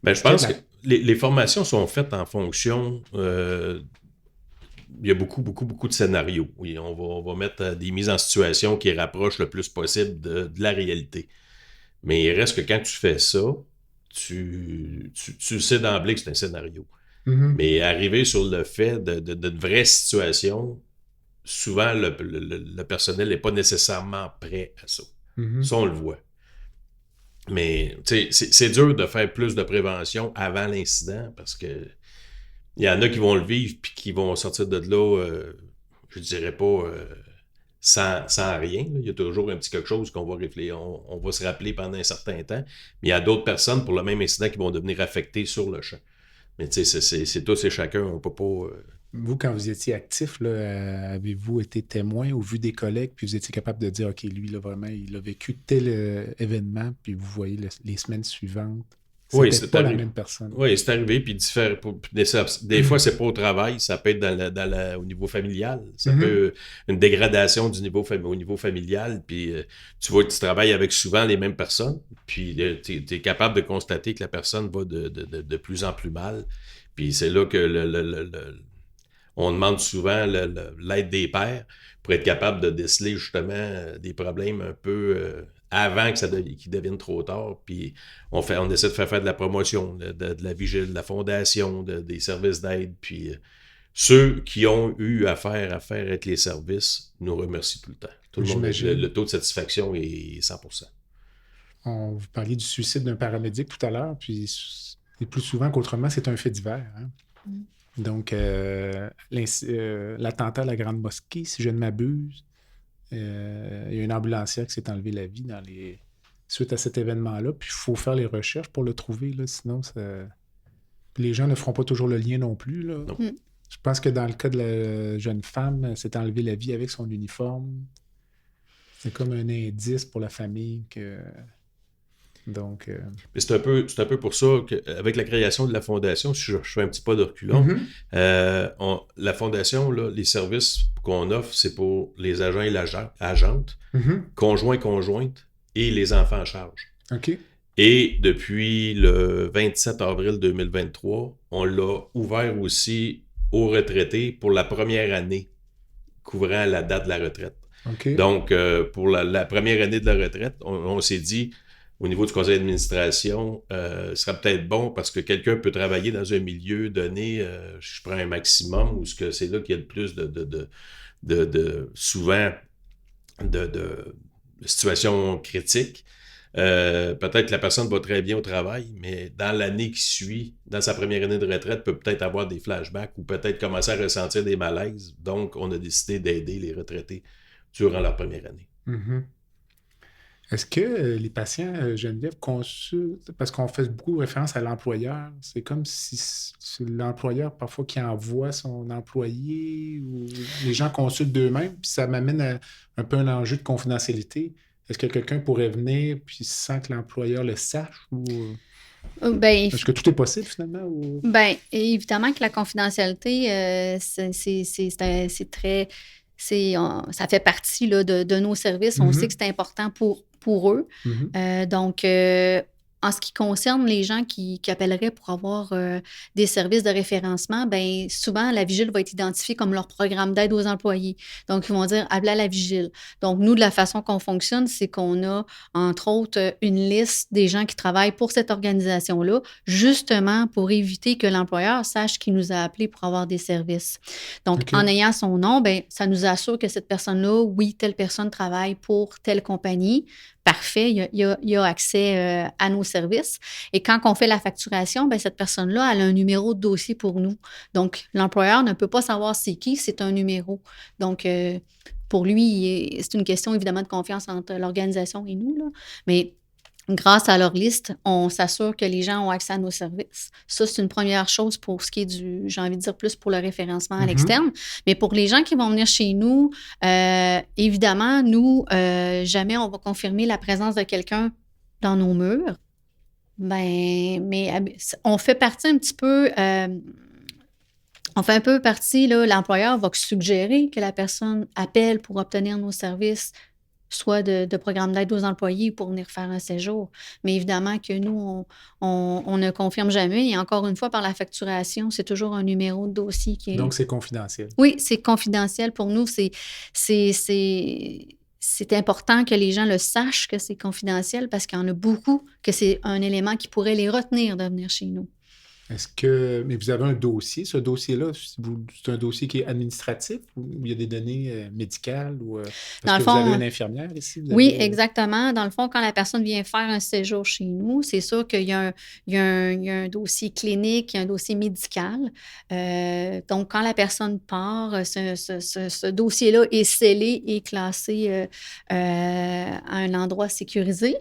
Ben, je pense que les formations sont faites en fonction... il y a beaucoup de scénarios. Oui, on va mettre des mises en situation qui rapprochent le plus possible de la réalité. Mais il reste que quand tu fais ça, tu sais d'emblée que c'est un scénario. Mm-hmm. Mais arriver sur le fait de vraies situations, souvent le personnel n'est pas nécessairement prêt à ça. Mm-hmm. Ça, on le voit. Mais c'est dur de faire plus de prévention avant l'incident parce que il y en a qui vont le vivre puis qui vont sortir de là, je dirais pas sans rien. Là. Il y a toujours un petit quelque chose qu'on va réfléchir, on va se rappeler pendant un certain temps. Mais il y a d'autres personnes pour le même incident qui vont devenir affectées sur le champ. Mais tu sais, c'est tous et chacun, on peut pas... Vous, quand vous étiez actif, là, avez-vous été témoin ou vu des collègues, puis vous étiez capable de dire, OK, lui, là, vraiment, il a vécu tel événement, puis vous voyez les semaines suivantes. C'était pas la même personne. Oui, c'est arrivé, puis des fois, c'est pas au travail, ça peut être au niveau familial. Ça peut une dégradation au niveau familial, puis tu vois que tu travailles avec souvent les mêmes personnes, puis tu es capable de constater que la personne va de plus en plus mal. Puis c'est là que on demande souvent l'aide des pairs pour être capable de déceler justement des problèmes un peu... avant qu'ils deviennent trop tard, puis on essaie de faire de la promotion, de la vigile, de la fondation, des services d'aide, puis ceux qui ont eu affaire avec les services nous remercient tout le temps. Tout le monde, le taux de satisfaction est 100%. Vous parliez du suicide d'un paramédic tout à l'heure, puis et plus souvent qu'autrement, c'est un fait divers. Hein? Donc, l'attentat à la Grande Mosquée, si je ne m'abuse, il y a une ambulancière qui s'est enlevé la vie suite à cet événement-là. Puis il faut faire les recherches pour le trouver, là, sinon les gens ne feront pas toujours le lien non plus. Là. Non. Je pense que dans le cas de la jeune femme, elle s'est enlevé la vie avec son uniforme. C'est comme un indice pour la famille que... Donc, Mais c'est un peu pour ça qu'avec la création de la Fondation, si je fais un petit pas de reculons, la Fondation, là, les services qu'on offre, c'est pour les agents et agentes, conjoints, conjointes et les enfants à charge. OK. Et depuis le 27 avril 2023, on l'a ouvert aussi aux retraités pour la première année couvrant la date de la retraite. Okay. Donc, pour la première année de la retraite, on s'est dit, au niveau du conseil d'administration, ce serait peut-être bon parce que quelqu'un peut travailler dans un milieu donné, je prends un maximum, où c'est là qu'il y a le plus souvent de situations critiques. Peut-être que la personne va très bien au travail, mais dans l'année qui suit, dans sa première année de retraite, peut peut-être avoir des flashbacks ou peut-être commencer à ressentir des malaises. Donc, on a décidé d'aider les retraités durant leur première année. Est-ce que les patients, Geneviève, consultent, parce qu'on fait beaucoup référence à l'employeur, c'est comme si c'est l'employeur parfois qui envoie son employé ou les gens consultent d'eux-mêmes, puis ça m'amène à un peu un enjeu de confidentialité. Est-ce que quelqu'un pourrait venir puis sans que l'employeur le sache ou... Est-ce que tout est possible finalement? Ou... Bien, évidemment que la confidentialité, c'est très... ça fait partie là, de nos services. On sait que c'est important pour eux. Donc, en ce qui concerne les gens qui appelleraient pour avoir des services de référencement, bien, souvent, la Vigile va être identifiée comme leur programme d'aide aux employés. Donc, ils vont dire « appelez à la Vigile ». Donc, nous, de la façon qu'on fonctionne, c'est qu'on a, entre autres, une liste des gens qui travaillent pour cette organisation-là, justement pour éviter que l'employeur sache qu'il nous a appelés pour avoir des services. Donc, en ayant son nom, bien, ça nous assure que cette personne-là, oui, telle personne travaille pour telle compagnie. Parfait, il y a accès à nos services. Et quand on fait la facturation, bien, cette personne-là, elle a un numéro de dossier pour nous. Donc, l'employeur ne peut pas savoir c'est qui, c'est un numéro. Donc, pour lui, c'est une question évidemment de confiance entre l'organisation et nous, là. Mais grâce à leur liste, on s'assure que les gens ont accès à nos services. Ça, c'est une première chose pour ce qui est j'ai envie de dire plus pour le référencement à l'externe. Mais pour les gens qui vont venir chez nous, évidemment, nous, jamais on va confirmer la présence de quelqu'un dans nos murs. Ben, mais on fait partie un petit peu... on fait un peu partie, là, l'employeur va suggérer que la personne appelle pour obtenir nos services, soit de programme d'aide aux employés pour venir faire un séjour. Mais évidemment que nous, on ne confirme jamais. Et encore une fois, par la facturation, c'est toujours un numéro de dossier qui est... Donc, c'est confidentiel. Oui, c'est confidentiel. Pour nous, c'est important que les gens le sachent que c'est confidentiel parce qu'il y en a beaucoup que c'est un élément qui pourrait les retenir de venir chez nous. Mais vous avez un dossier. Ce dossier-là, c'est un dossier qui est administratif ou il y a des données médicales? Parce que vous avez une infirmière ici? Oui, exactement. Dans le fond, quand la personne vient faire un séjour chez nous, c'est sûr qu'il y a un dossier clinique, il y a un dossier médical. Donc, quand la personne part, ce dossier-là est scellé et classé à un endroit sécurisé.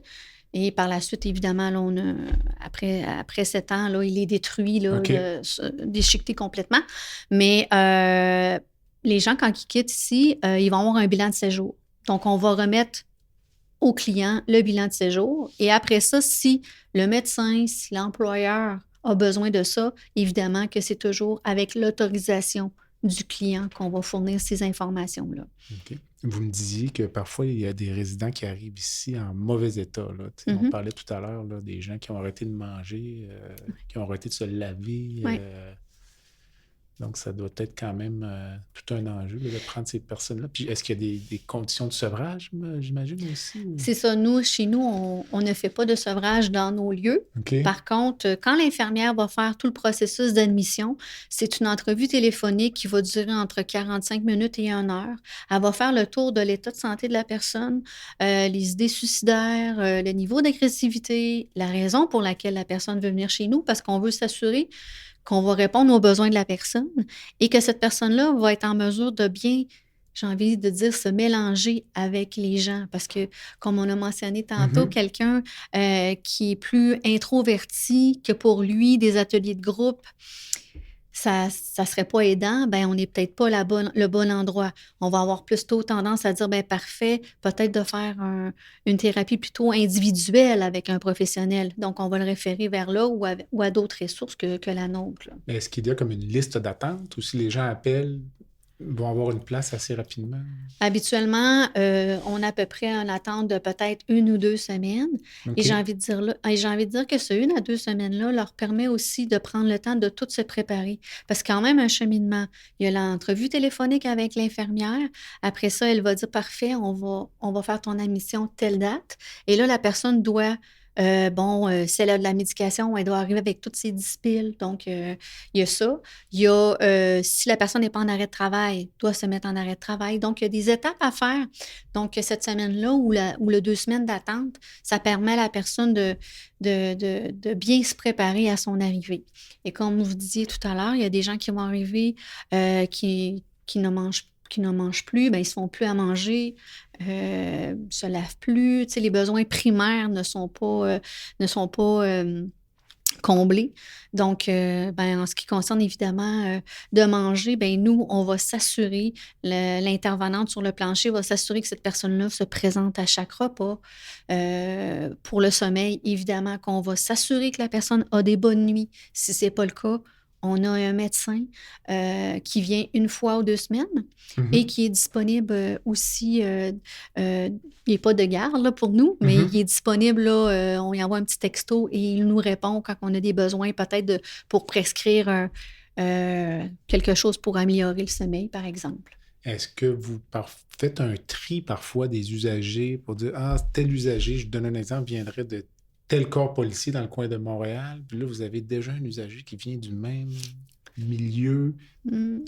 Et par la suite, évidemment, là, après 7 ans, là, il est détruit, là, déchiqueté complètement. Mais les gens, quand ils quittent ici, ils vont avoir un bilan de séjour. Donc, on va remettre au client le bilan de séjour. Et après ça, si le médecin, si l'employeur a besoin de ça, évidemment que c'est toujours avec l'autorisation du client qu'on va fournir ces informations-là. OK. Vous me disiez que parfois, il y a des résidents qui arrivent ici en mauvais état. Là. On parlait tout à l'heure là, des gens qui ont arrêté de manger, qui ont arrêté de se laver. Donc, ça doit être quand même tout un enjeu là, de prendre ces personnes-là. Puis, est-ce qu'il y a des conditions de sevrage, j'imagine aussi? Ou... C'est ça. Nous, chez nous, on ne fait pas de sevrage dans nos lieux. Okay. Par contre, quand l'infirmière va faire tout le processus d'admission, c'est une entrevue téléphonique qui va durer entre 45 minutes et 1 heure. Elle va faire le tour de l'état de santé de la personne, les idées suicidaires, le niveau d'agressivité, la raison pour laquelle la personne veut venir chez nous, parce qu'on veut s'assurer qu'on va répondre aux besoins de la personne et que cette personne-là va être en mesure de bien, j'ai envie de dire, se mélanger avec les gens. Parce que, comme on a mentionné tantôt, quelqu'un qui est plus introverti, que pour lui, des ateliers de groupe, ça serait pas aidant, ben on n'est peut-être pas le bon endroit. On va avoir plutôt tendance à dire, ben parfait, peut-être de faire une thérapie plutôt individuelle avec un professionnel. Donc, on va le référer vers là ou à d'autres ressources que la nôtre. Là. Mais est-ce qu'il y a comme une liste d'attente ou si les gens appellent, vont avoir une place assez rapidement? Habituellement, on a à peu près une attente de peut-être 1 ou 2 semaines. OK. Et j'ai envie de dire que ce 1 à 2 semaines-là leur permet aussi de prendre le temps de tout se préparer. Parce que quand même, un cheminement, il y a l'entrevue téléphonique avec l'infirmière. Après ça, elle va dire, parfait, on va faire ton admission telle date. Et là, la personne doit... si elle a de la médication, elle doit arriver avec toutes ses dispiles. Donc, il y a ça. Il y a, si la personne n'est pas en arrêt de travail, doit se mettre en arrêt de travail. Donc, il y a des étapes à faire. Donc, cette semaine-là ou le 2 semaines d'attente, ça permet à la personne de bien se préparer à son arrivée. Et comme vous disiez tout à l'heure, il y a des gens qui vont arriver qui ne mangent plus, ben, ils ne se font plus à manger, se lavent plus. Tu sais, les besoins primaires ne sont pas comblés. Donc, en ce qui concerne évidemment de manger, ben, nous, on va s'assurer, l'intervenante sur le plancher va s'assurer que cette personne-là se présente à chaque repas. Pour le sommeil, évidemment, qu'on va s'assurer que la personne a des bonnes nuits. Si ce n'est pas le cas, on a un médecin qui vient 1 fois ou 2 semaines et qui est disponible aussi. Il n'est pas de garde là, pour nous, mais il est disponible. Là, on y envoie un petit texto et il nous répond quand on a des besoins, peut-être pour prescrire quelque chose pour améliorer le sommeil, par exemple. Est-ce que vous faites un tri parfois des usagers pour dire, tel usager, je donne un exemple, viendrait de tel corps policier dans le coin de Montréal, puis là, vous avez déjà un usager qui vient du même milieu.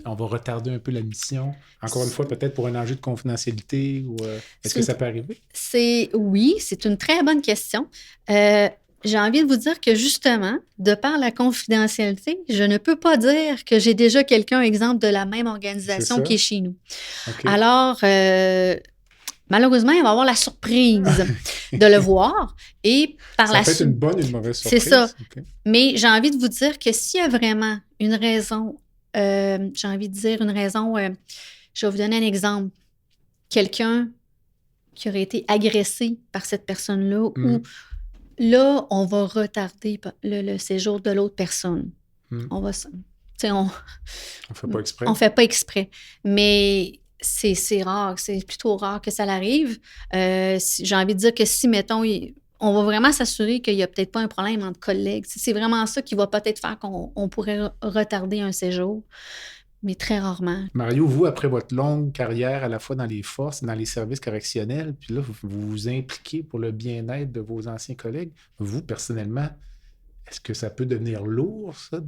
On va retarder un peu la mission. Encore une fois, peut-être pour un enjeu de confidentialité ou est-ce que ça peut arriver? Oui, c'est une très bonne question. J'ai envie de vous dire que justement, de par la confidentialité, je ne peux pas dire que j'ai déjà quelqu'un, exemple, de la même organisation qui est chez nous. Okay. Alors, malheureusement, il va avoir la surprise de le voir. Et par ça peut être une bonne ou une mauvaise surprise. C'est ça. Okay. Mais j'ai envie de vous dire que s'il y a vraiment une raison, je vais vous donner un exemple. Quelqu'un qui aurait été agressé par cette personne-là ou là, on va retarder le séjour de l'autre personne. On va... On fait pas exprès. On fait pas exprès. Mais... C'est rare, c'est plutôt rare que ça l'arrive. J'ai envie de dire que si, mettons, on va vraiment s'assurer qu'il n'y a peut-être pas un problème entre collègues. C'est vraiment ça qui va peut-être faire qu'on pourrait retarder un séjour, mais très rarement. Mario, vous, après votre longue carrière à la fois dans les forces et dans les services correctionnels, puis là, vous vous impliquez pour le bien-être de vos anciens collègues. Vous, personnellement, est-ce que ça peut devenir lourd, ça,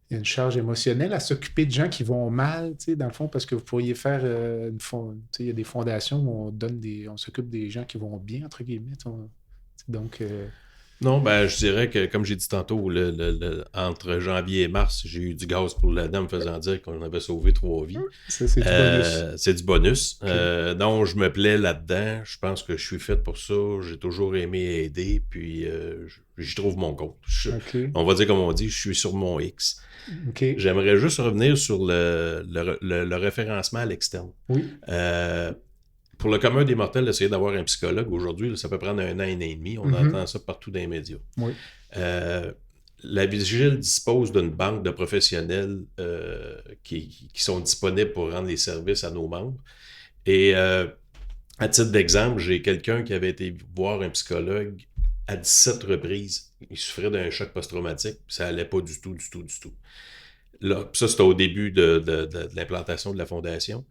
Il y a une charge émotionnelle à s'occuper de gens qui vont mal, tu sais, dans le fond, parce que vous pourriez faire il y a des fondations où on s'occupe des gens qui vont bien, entre guillemets. Donc... Non, je dirais que, comme j'ai dit tantôt, entre janvier et mars, j'ai eu du gaz pour la dame faisant dire qu'on avait sauvé 3 vies. Ça, c'est du bonus. C'est du bonus. Okay. Donc, je me plais là-dedans. Je pense que je suis fait pour ça. J'ai toujours aimé aider, puis j'y trouve mon compte. On va dire comme on dit, je suis sur mon X. Okay. J'aimerais juste revenir sur le référencement à l'externe. Oui. Pour le commun des mortels, d'essayer d'avoir un psychologue, aujourd'hui, ça peut prendre 1 an, 1 an et demi. On entend ça partout dans les médias. Oui. La Vigile dispose d'une banque de professionnels qui sont disponibles pour rendre les services à nos membres. Et à titre d'exemple, j'ai quelqu'un qui avait été voir un psychologue à 17 reprises. Il souffrait d'un choc post-traumatique, puis ça n'allait pas du tout. Là, ça, c'était au début de l'implantation de la fondation.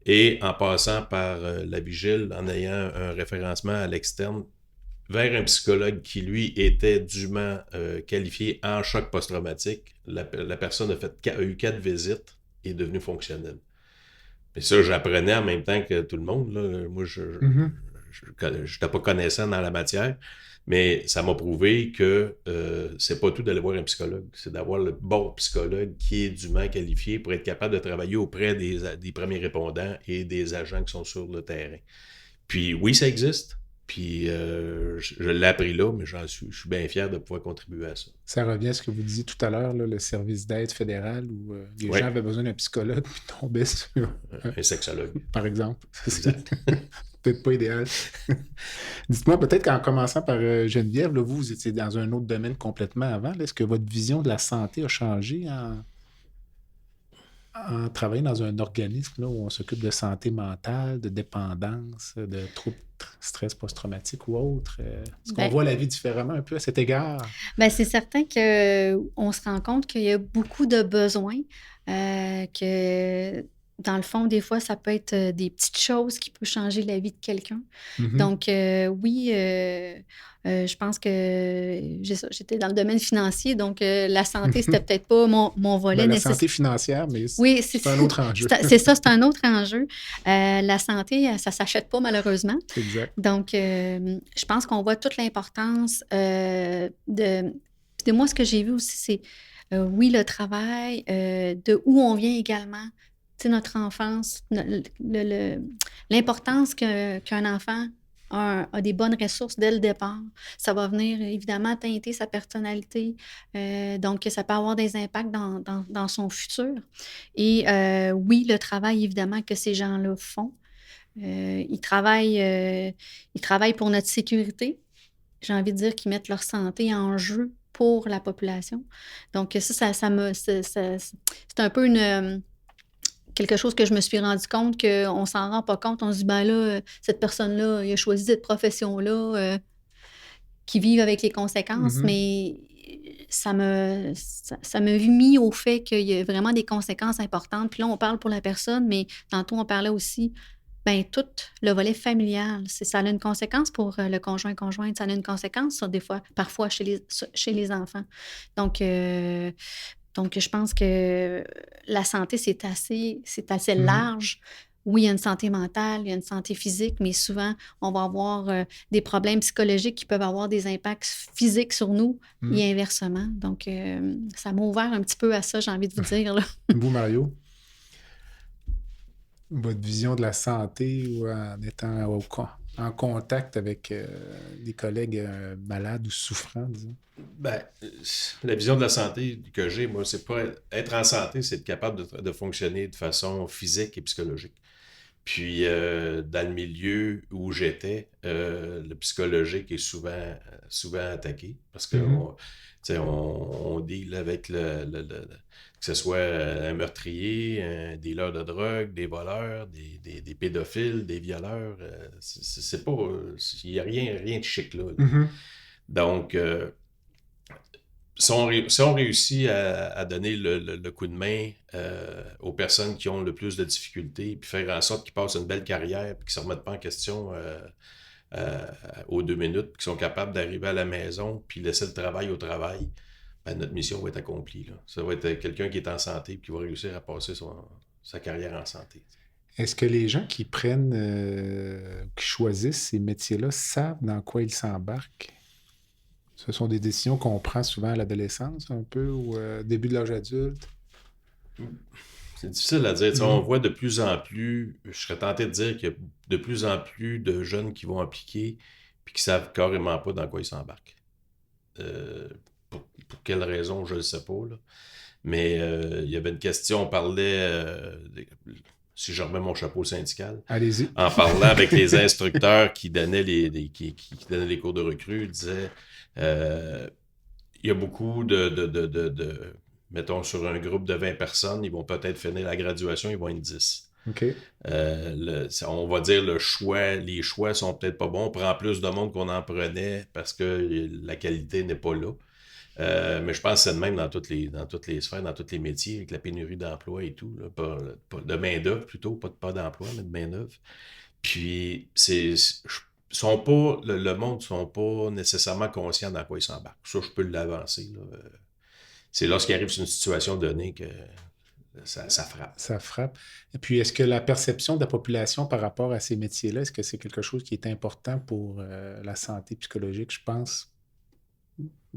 Et en passant par la Vigile, en ayant un référencement à l'externe, vers un psychologue qui, lui, était dûment qualifié en choc post-traumatique, la personne a eu 4 visites et est devenue fonctionnelle. Et ça, j'apprenais en même temps que tout le monde. Là. Moi, je n'étais pas connaissant dans la matière, mais ça m'a prouvé que c'est pas tout d'aller voir un psychologue, c'est d'avoir le bon psychologue qui est dûment qualifié pour être capable de travailler auprès des premiers répondants et des agents qui sont sur le terrain. Puis oui, ça existe. Puis je l'ai appris là, mais je suis bien fier de pouvoir contribuer à ça. Ça revient à ce que vous disiez tout à l'heure, là, le service d'aide fédéral, où les gens avaient besoin d'un psychologue puis tombaient sur... Un sexologue. Par exemple. Exact. Peut-être pas idéal. Dites-moi, peut-être qu'en commençant par Geneviève, là, vous étiez dans un autre domaine complètement avant. Là. Est-ce que votre vision de la santé a changé en travaillant dans un organisme là, où on s'occupe de santé mentale, de dépendance, de troubles stress post-traumatique ou autre? Est-ce qu'on voit la vie différemment un peu à cet égard? Bien, c'est certain qu'on se rend compte qu'il y a beaucoup de besoins, que dans le fond, des fois, ça peut être des petites choses qui peuvent changer la vie de quelqu'un. Mm-hmm. Donc, oui, je pense que j'étais dans le domaine financier, donc la santé, c'était peut-être pas mon volet la santé financière, mais oui, c'est un autre enjeu. C'est un autre enjeu. La santé, ça s'achète pas, malheureusement. Exact. Donc, je pense qu'on voit toute l'importance de moi, ce que j'ai vu aussi, c'est, oui, le travail, de où on vient également. Tu sais, notre enfance, l'importance qu'un enfant a des bonnes ressources dès le départ. Ça va venir évidemment teinter sa personnalité. Donc, ça peut avoir des impacts dans son futur. Et oui, le travail, évidemment, que ces gens-là font. Ils travaillent pour notre sécurité. J'ai envie de dire qu'ils mettent leur santé en jeu pour la population. Donc, c'est un peu quelque chose que je me suis rendu compte qu'on ne s'en rend pas compte. On se dit, ben là, cette personne-là, il a choisi cette profession-là, qui vivent avec les conséquences, mais ça m'a mis au fait qu'il y a vraiment des conséquences importantes. Puis là, on parle pour la personne, mais tantôt, on parlait aussi, bien, tout le volet familial. Ça a une conséquence pour le conjoint-conjointe, ça a une conséquence, parfois chez les enfants. Donc, je pense que la santé, c'est assez large. Oui, il y a une santé mentale, il y a une santé physique, mais souvent, on va avoir des problèmes psychologiques qui peuvent avoir des impacts physiques sur nous et inversement. Donc, ça m'a ouvert un petit peu à ça, j'ai envie de vous dire. Là. Vous, Mario? Votre vision de la santé ou en étant en contact avec des collègues malades ou souffrants, disons? Ben, la vision de la santé que j'ai, moi, c'est pas être en santé, c'est être capable de fonctionner de façon physique et psychologique. Puis, dans le milieu où j'étais, le psychologique est souvent attaqué parce que on deal avec que ce soit un meurtrier, un dealer de drogue, des voleurs, des pédophiles, des violeurs. C'est pas... Il n'y a rien de chic là. Donc, si on réussit à donner le coup de main aux personnes qui ont le plus de difficultés, puis faire en sorte qu'ils passent une belle carrière, puis qu'ils ne se remettent pas en question aux 2 minutes, puis qu'ils sont capables d'arriver à la maison, puis laisser le travail au travail, ben, notre mission va être accomplie. Là. Ça va être quelqu'un qui est en santé, puis qui va réussir à passer sa carrière en santé. Est-ce que les gens qui qui choisissent ces métiers-là savent dans quoi ils s'embarquent? Ce sont des décisions qu'on prend souvent à l'adolescence, un peu, ou début de l'âge adulte? C'est difficile à dire. On voit de plus en plus, je serais tenté de dire qu'il y a de plus en plus de jeunes qui vont appliquer puis qui savent carrément pas dans quoi ils s'embarquent. Pour quelle raison, je ne le sais pas. Là. Mais il y avait une question, on parlait, si je remets mon chapeau syndical, allez-y. En parlant avec les instructeurs qui donnaient qui donnaient les cours de recrue, disaient il y a beaucoup mettons, sur un groupe de 20 personnes, ils vont peut-être finir la graduation, ils vont être 10. Okay. On va dire les choix sont peut-être pas bons. On prend plus de monde qu'on en prenait parce que la qualité n'est pas là. Mais je pense que c'est de même dans toutes les sphères, dans tous les métiers, avec la pénurie d'emploi et tout. Là, pas de main-d'œuvre plutôt, pas d'emploi, mais de main-d'œuvre. Puis, le monde ne sont pas nécessairement conscients dans quoi ils s'embarquent. Ça, je peux l'avancer. Là. C'est lorsqu'il arrive sur une situation donnée que ça frappe. Ça frappe. Et puis, est-ce que la perception de la population par rapport à ces métiers-là, est-ce que c'est quelque chose qui est important pour la santé psychologique? Je pense,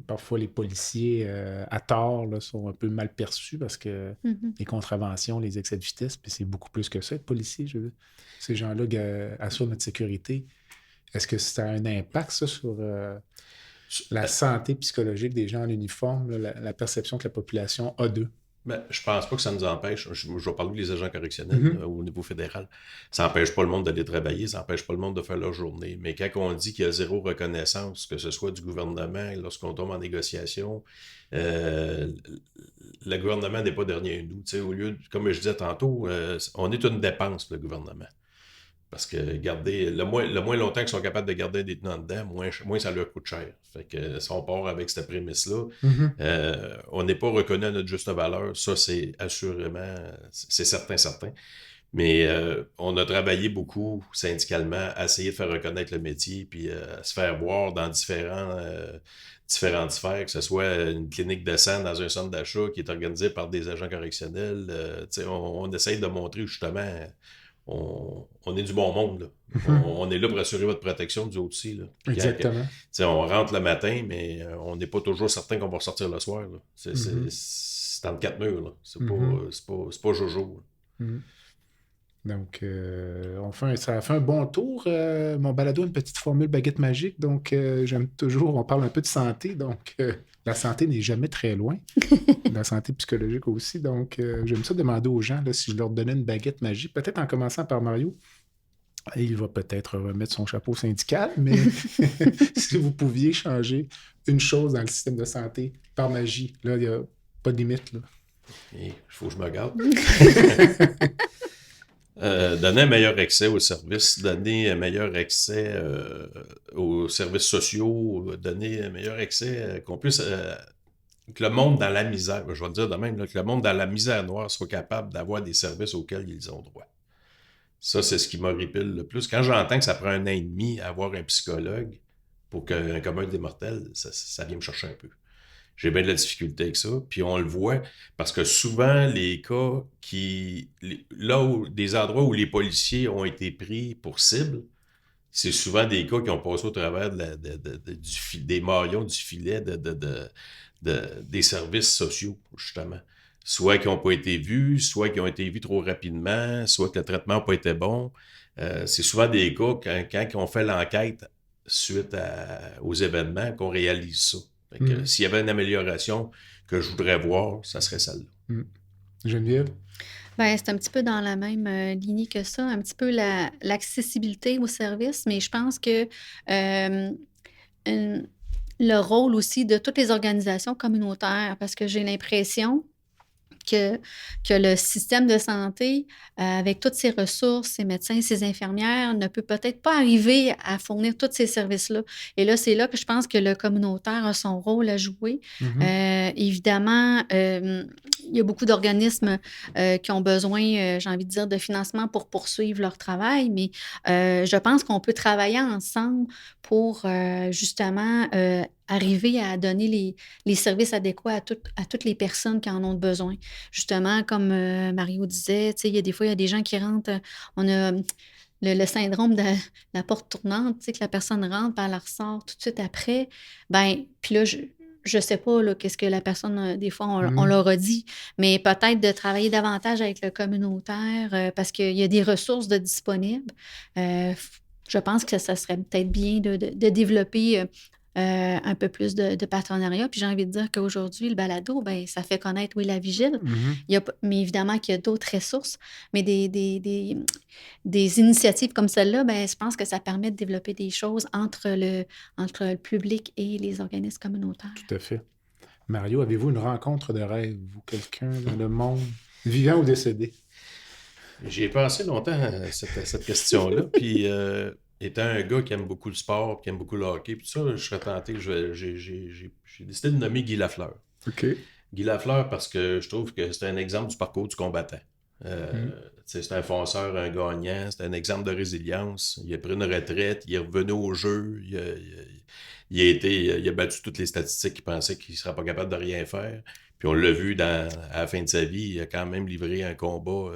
parfois, les policiers, à tort, là, sont un peu mal perçus parce que les contraventions, les excès de vitesse, puis c'est beaucoup plus que ça, être policier. Ces gens-là assurent notre sécurité. Est-ce que ça a un impact, ça, sur la santé psychologique des gens en uniforme, là, la perception que la population a d'eux? Ben, je pense pas que ça nous empêche. Je vais parler des agents correctionnels au niveau fédéral. Ça n'empêche pas le monde d'aller travailler, ça n'empêche pas le monde de faire leur journée. Mais quand on dit qu'il y a zéro reconnaissance, que ce soit du gouvernement, lorsqu'on tombe en négociation, le gouvernement n'est pas derrière nous. Au lieu, comme je disais tantôt, on est une dépense, le gouvernement. Parce que garder le moins longtemps qu'ils sont capables de garder un détenu dedans, moins ça leur coûte cher. Fait que si on part avec cette prémisse-là, on n'est pas reconnu à notre juste valeur. Ça, c'est assurément, c'est certain. Mais on a travaillé beaucoup syndicalement à essayer de faire reconnaître le métier, puis à se faire voir dans différentes sphères, que ce soit une clinique de sang dans un centre d'achat qui est organisé par des agents correctionnels. On essaye de montrer justement... On est du bon monde, là. On est là pour assurer votre protection, nous autres aussi, là. Exactement. On rentre le matin, mais on n'est pas toujours certain qu'on va ressortir le soir, là. C'est entre quatre murs, là. C'est pas jojo, là. Donc, ça a fait un bon tour. Mon balado a une petite formule baguette magique, donc j'aime toujours, on parle un peu de santé, donc la santé n'est jamais très loin. La santé psychologique aussi, donc j'aime ça demander aux gens là, si je leur donnais une baguette magique, peut-être en commençant par Mario. Et il va peut-être remettre son chapeau syndical, mais si vous pouviez changer une chose dans le système de santé par magie, là, il n'y a pas de limite, là. Il faut que je me garde. Donner un meilleur accès aux services, donner un meilleur accès aux services sociaux, donner un meilleur accès qu'on puisse... que le monde dans la misère, je vais le dire de même, là, que le monde dans la misère noire soit capable d'avoir des services auxquels ils ont droit. Ça, c'est ce qui m'horripile le plus. Quand j'entends que ça prend 1 an et demi à avoir un psychologue pour qu'un commun des mortels, ça vient me chercher un peu. J'ai bien de la difficulté avec ça. Puis on le voit parce que souvent, les cas des endroits où les policiers ont été pris pour cible, c'est souvent des cas qui ont passé au travers des maillons du filet des services sociaux, justement. Soit qui n'ont pas été vus, soit qui ont été vus trop rapidement, soit que le traitement n'a pas été bon. C'est souvent des cas, quand on fait l'enquête suite aux événements, qu'on réalise ça. Fait que, s'il y avait une amélioration que je voudrais voir, ça serait celle-là. Geneviève? Ben, c'est un petit peu dans la même lignée que ça, un petit peu l'accessibilité aux services, mais je pense que le rôle aussi de toutes les organisations communautaires, parce que j'ai l'impression que le système de santé, avec toutes ses ressources, ses médecins, ses infirmières, ne peut peut-être pas arriver à fournir tous ces services-là. Et là, c'est là que je pense que le communautaire a son rôle à jouer. Évidemment, il y a beaucoup d'organismes qui ont besoin, j'ai envie de dire, de financement pour poursuivre leur travail, mais je pense qu'on peut travailler ensemble pour justement arriver à donner les services adéquats à toutes les personnes qui en ont besoin. Justement, comme Mario disait, il y a des fois, il y a des gens qui rentrent, on a le syndrome de la porte tournante, que la personne rentre, puis elle la ressort tout de suite après. Puis là, je sais pas là, qu'est-ce que la personne, des fois, on leur a dit, mais peut-être de travailler davantage avec le communautaire parce qu'il y a des ressources disponibles. Je pense que ça serait peut-être bien de développer un peu plus de partenariat. Puis j'ai envie de dire qu'aujourd'hui, le balado, ça fait connaître, oui, la vigile. Mais évidemment qu'il y a d'autres ressources. Mais des initiatives comme celle-là, je pense que ça permet de développer des choses entre le public et les organismes communautaires. Tout à fait. Mario, avez-vous une rencontre de rêve ou quelqu'un dans le monde, vivant ou décédé? J'y ai pensé longtemps à cette question-là. Puis... étant un gars qui aime beaucoup le sport, qui aime beaucoup le hockey, puis ça, je serais tenté, j'ai décidé de nommer Guy Lafleur. OK. Guy Lafleur parce que je trouve que c'est un exemple du parcours du combattant. C'est un fonceur, un gagnant, c'est un exemple de résilience. Il a pris une retraite, il est revenu au jeu, il a battu toutes les statistiques qu'il pensait qu'il ne serait pas capable de rien faire. Puis on l'a vu à la fin de sa vie, il a quand même livré un combat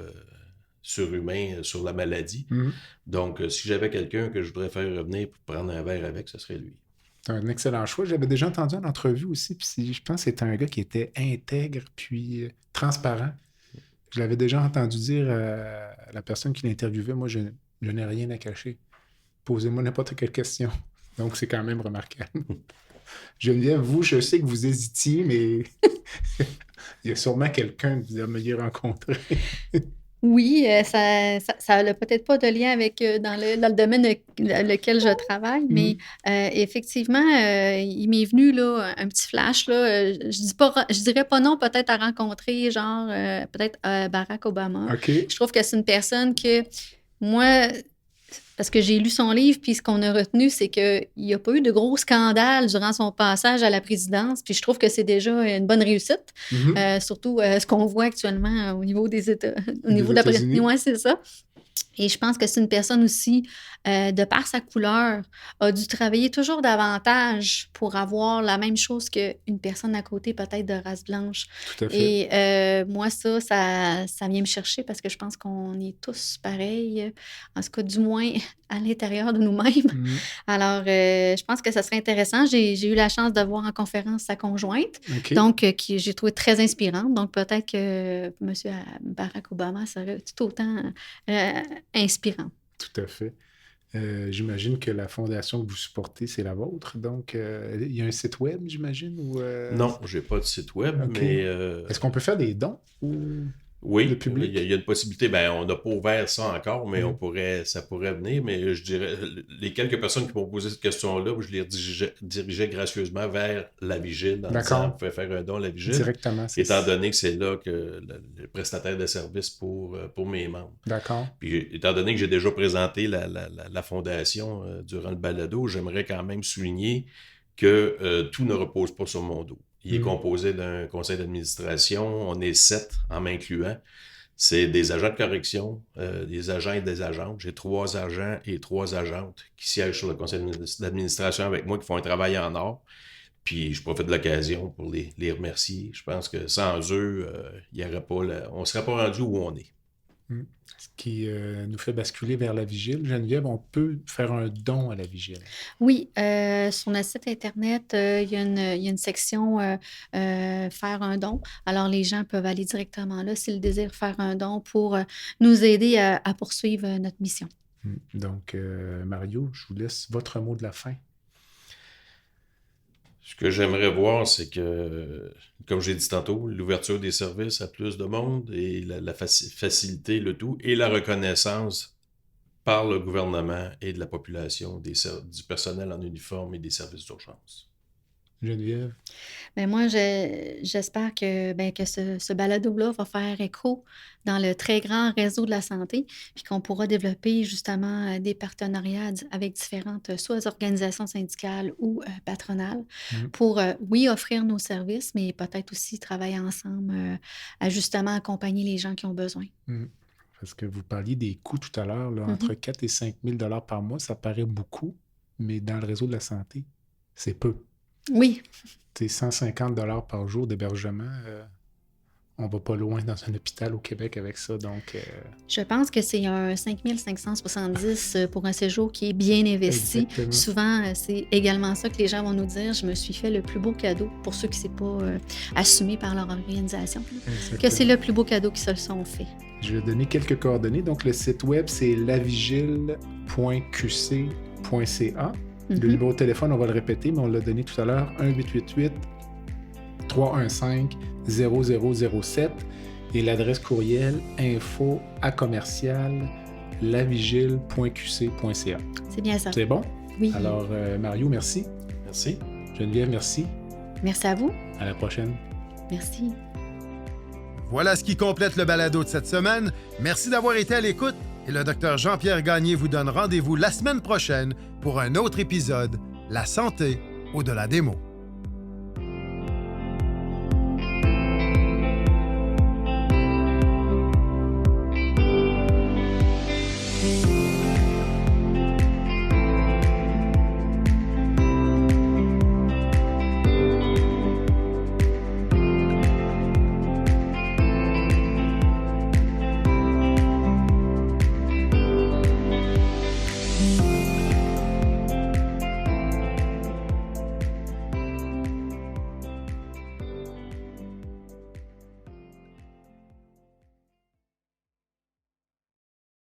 surhumain sur la maladie. Donc, si j'avais quelqu'un que je voudrais faire revenir pour prendre un verre avec, ce serait lui. C'est un excellent choix. J'avais déjà entendu en entrevue aussi, puis je pense que c'était un gars qui était intègre puis transparent. Je l'avais déjà entendu dire à la personne qui l'interviewait, moi, je n'ai rien à cacher. Posez-moi n'importe quelle question. Donc, c'est quand même remarquable. Geneviève, vous, je sais que vous hésitiez, mais il y a sûrement quelqu'un que vous aimeriez rencontrer. Oui, ça n'a peut-être pas de lien avec dans le domaine lequel je travaille, mais effectivement, il m'est venu là, un petit flash. Là, je dirais pas non, peut-être à rencontrer, genre, peut-être Barack Obama. Okay. Je trouve que c'est une personne que moi, parce que j'ai lu son livre, puis ce qu'on a retenu, c'est qu'il n'y a pas eu de gros scandales durant son passage à la présidence, puis je trouve que c'est déjà une bonne réussite, surtout ce qu'on voit actuellement au niveau des États, au niveau de la présidence. Oui, c'est ça. Et je pense que c'est une personne aussi, de par sa couleur, a dû travailler toujours davantage pour avoir la même chose qu'une personne à côté, peut-être de race blanche. Tout à fait. Et moi, ça vient me chercher parce que je pense qu'on est tous pareils, en tout cas, du moins à l'intérieur de nous-mêmes. Alors, je pense que ça serait intéressant. J'ai eu la chance de voir en conférence sa conjointe, donc qui j'ai trouvé très inspirante. Donc, peut-être que M. Barack Obama serait tout autant inspirant. Tout à fait. J'imagine que la fondation que vous supportez, c'est la vôtre. Donc, il y a un site web, j'imagine? Ou, Non, je n'ai pas de site web, mais... Est-ce qu'on peut faire des dons? Oui, il y a une possibilité. On n'a pas ouvert ça encore, mais ça pourrait venir. Mais je dirais, les quelques personnes qui m'ont posé cette question-là, je les dirigeais gracieusement vers la Vigile. En disant, vous pouvez faire un don à la Vigile. Directement. Étant donné que c'est là que le prestataire de service pour mes membres. D'accord. Puis, étant donné que j'ai déjà présenté la fondation durant le balado, j'aimerais quand même souligner que tout ne repose pas sur mon dos. Il est composé d'un conseil d'administration. On est 7 en m'incluant. C'est des agents de correction, des agents et des agentes. J'ai 3 agents et 3 agentes qui siègent sur le conseil d'administration avec moi, qui font un travail en or. Puis je profite de l'occasion pour les remercier. Je pense que sans eux, on ne serait pas rendu où on est. Ce qui nous fait basculer vers la Vigile. Geneviève, on peut faire un don à la Vigile. Oui, sur notre site Internet, il y a une section faire un don. Alors, les gens peuvent aller directement là s'ils désirent faire un don pour nous aider à poursuivre notre mission. Donc, Mario, je vous laisse votre mot de la fin. Ce que j'aimerais voir, c'est que, comme j'ai dit tantôt, l'ouverture des services à plus de monde et la facilité, le tout, et la reconnaissance par le gouvernement et de la population du personnel en uniforme et des services d'urgence. Geneviève? Bien, moi, j'espère que ce balado-là va faire écho dans le très grand réseau de la santé, puis qu'on pourra développer justement des partenariats avec différentes, soit organisations syndicales ou patronales, pour, oui, offrir nos services, mais peut-être aussi travailler ensemble à justement accompagner les gens qui ont besoin. Parce que vous parliez des coûts tout à l'heure, là, entre 4 et 5 000 $ par mois, ça paraît beaucoup, mais dans le réseau de la santé, c'est peu. Oui. C'est 150 $ par jour d'hébergement. On va pas loin dans un hôpital au Québec avec ça, donc... Je pense que c'est un 5 570 pour un séjour qui est bien investi. Exactement. Souvent, c'est également ça que les gens vont nous dire. Je me suis fait le plus beau cadeau, pour ceux qui ne sont pas assumés par leur organisation, que c'est le plus beau cadeau qu'ils se le sont fait. Je vais donner quelques coordonnées. Donc, le site web, c'est lavigile.qc.ca. Le numéro de téléphone, on va le répéter, mais on l'a donné tout à l'heure, 1-888-315-0007. Et l'adresse courriel, info@lavigile.qc.ca. C'est bien ça. C'est bon? Oui. Alors, Mario, merci. Merci. Geneviève, merci. Merci à vous. À la prochaine. Merci. Voilà ce qui complète le balado de cette semaine. Merci d'avoir été à l'écoute et le Dr Jean-Pierre Gagné vous donne rendez-vous la semaine prochaine pour un autre épisode, La santé au-delà des mots.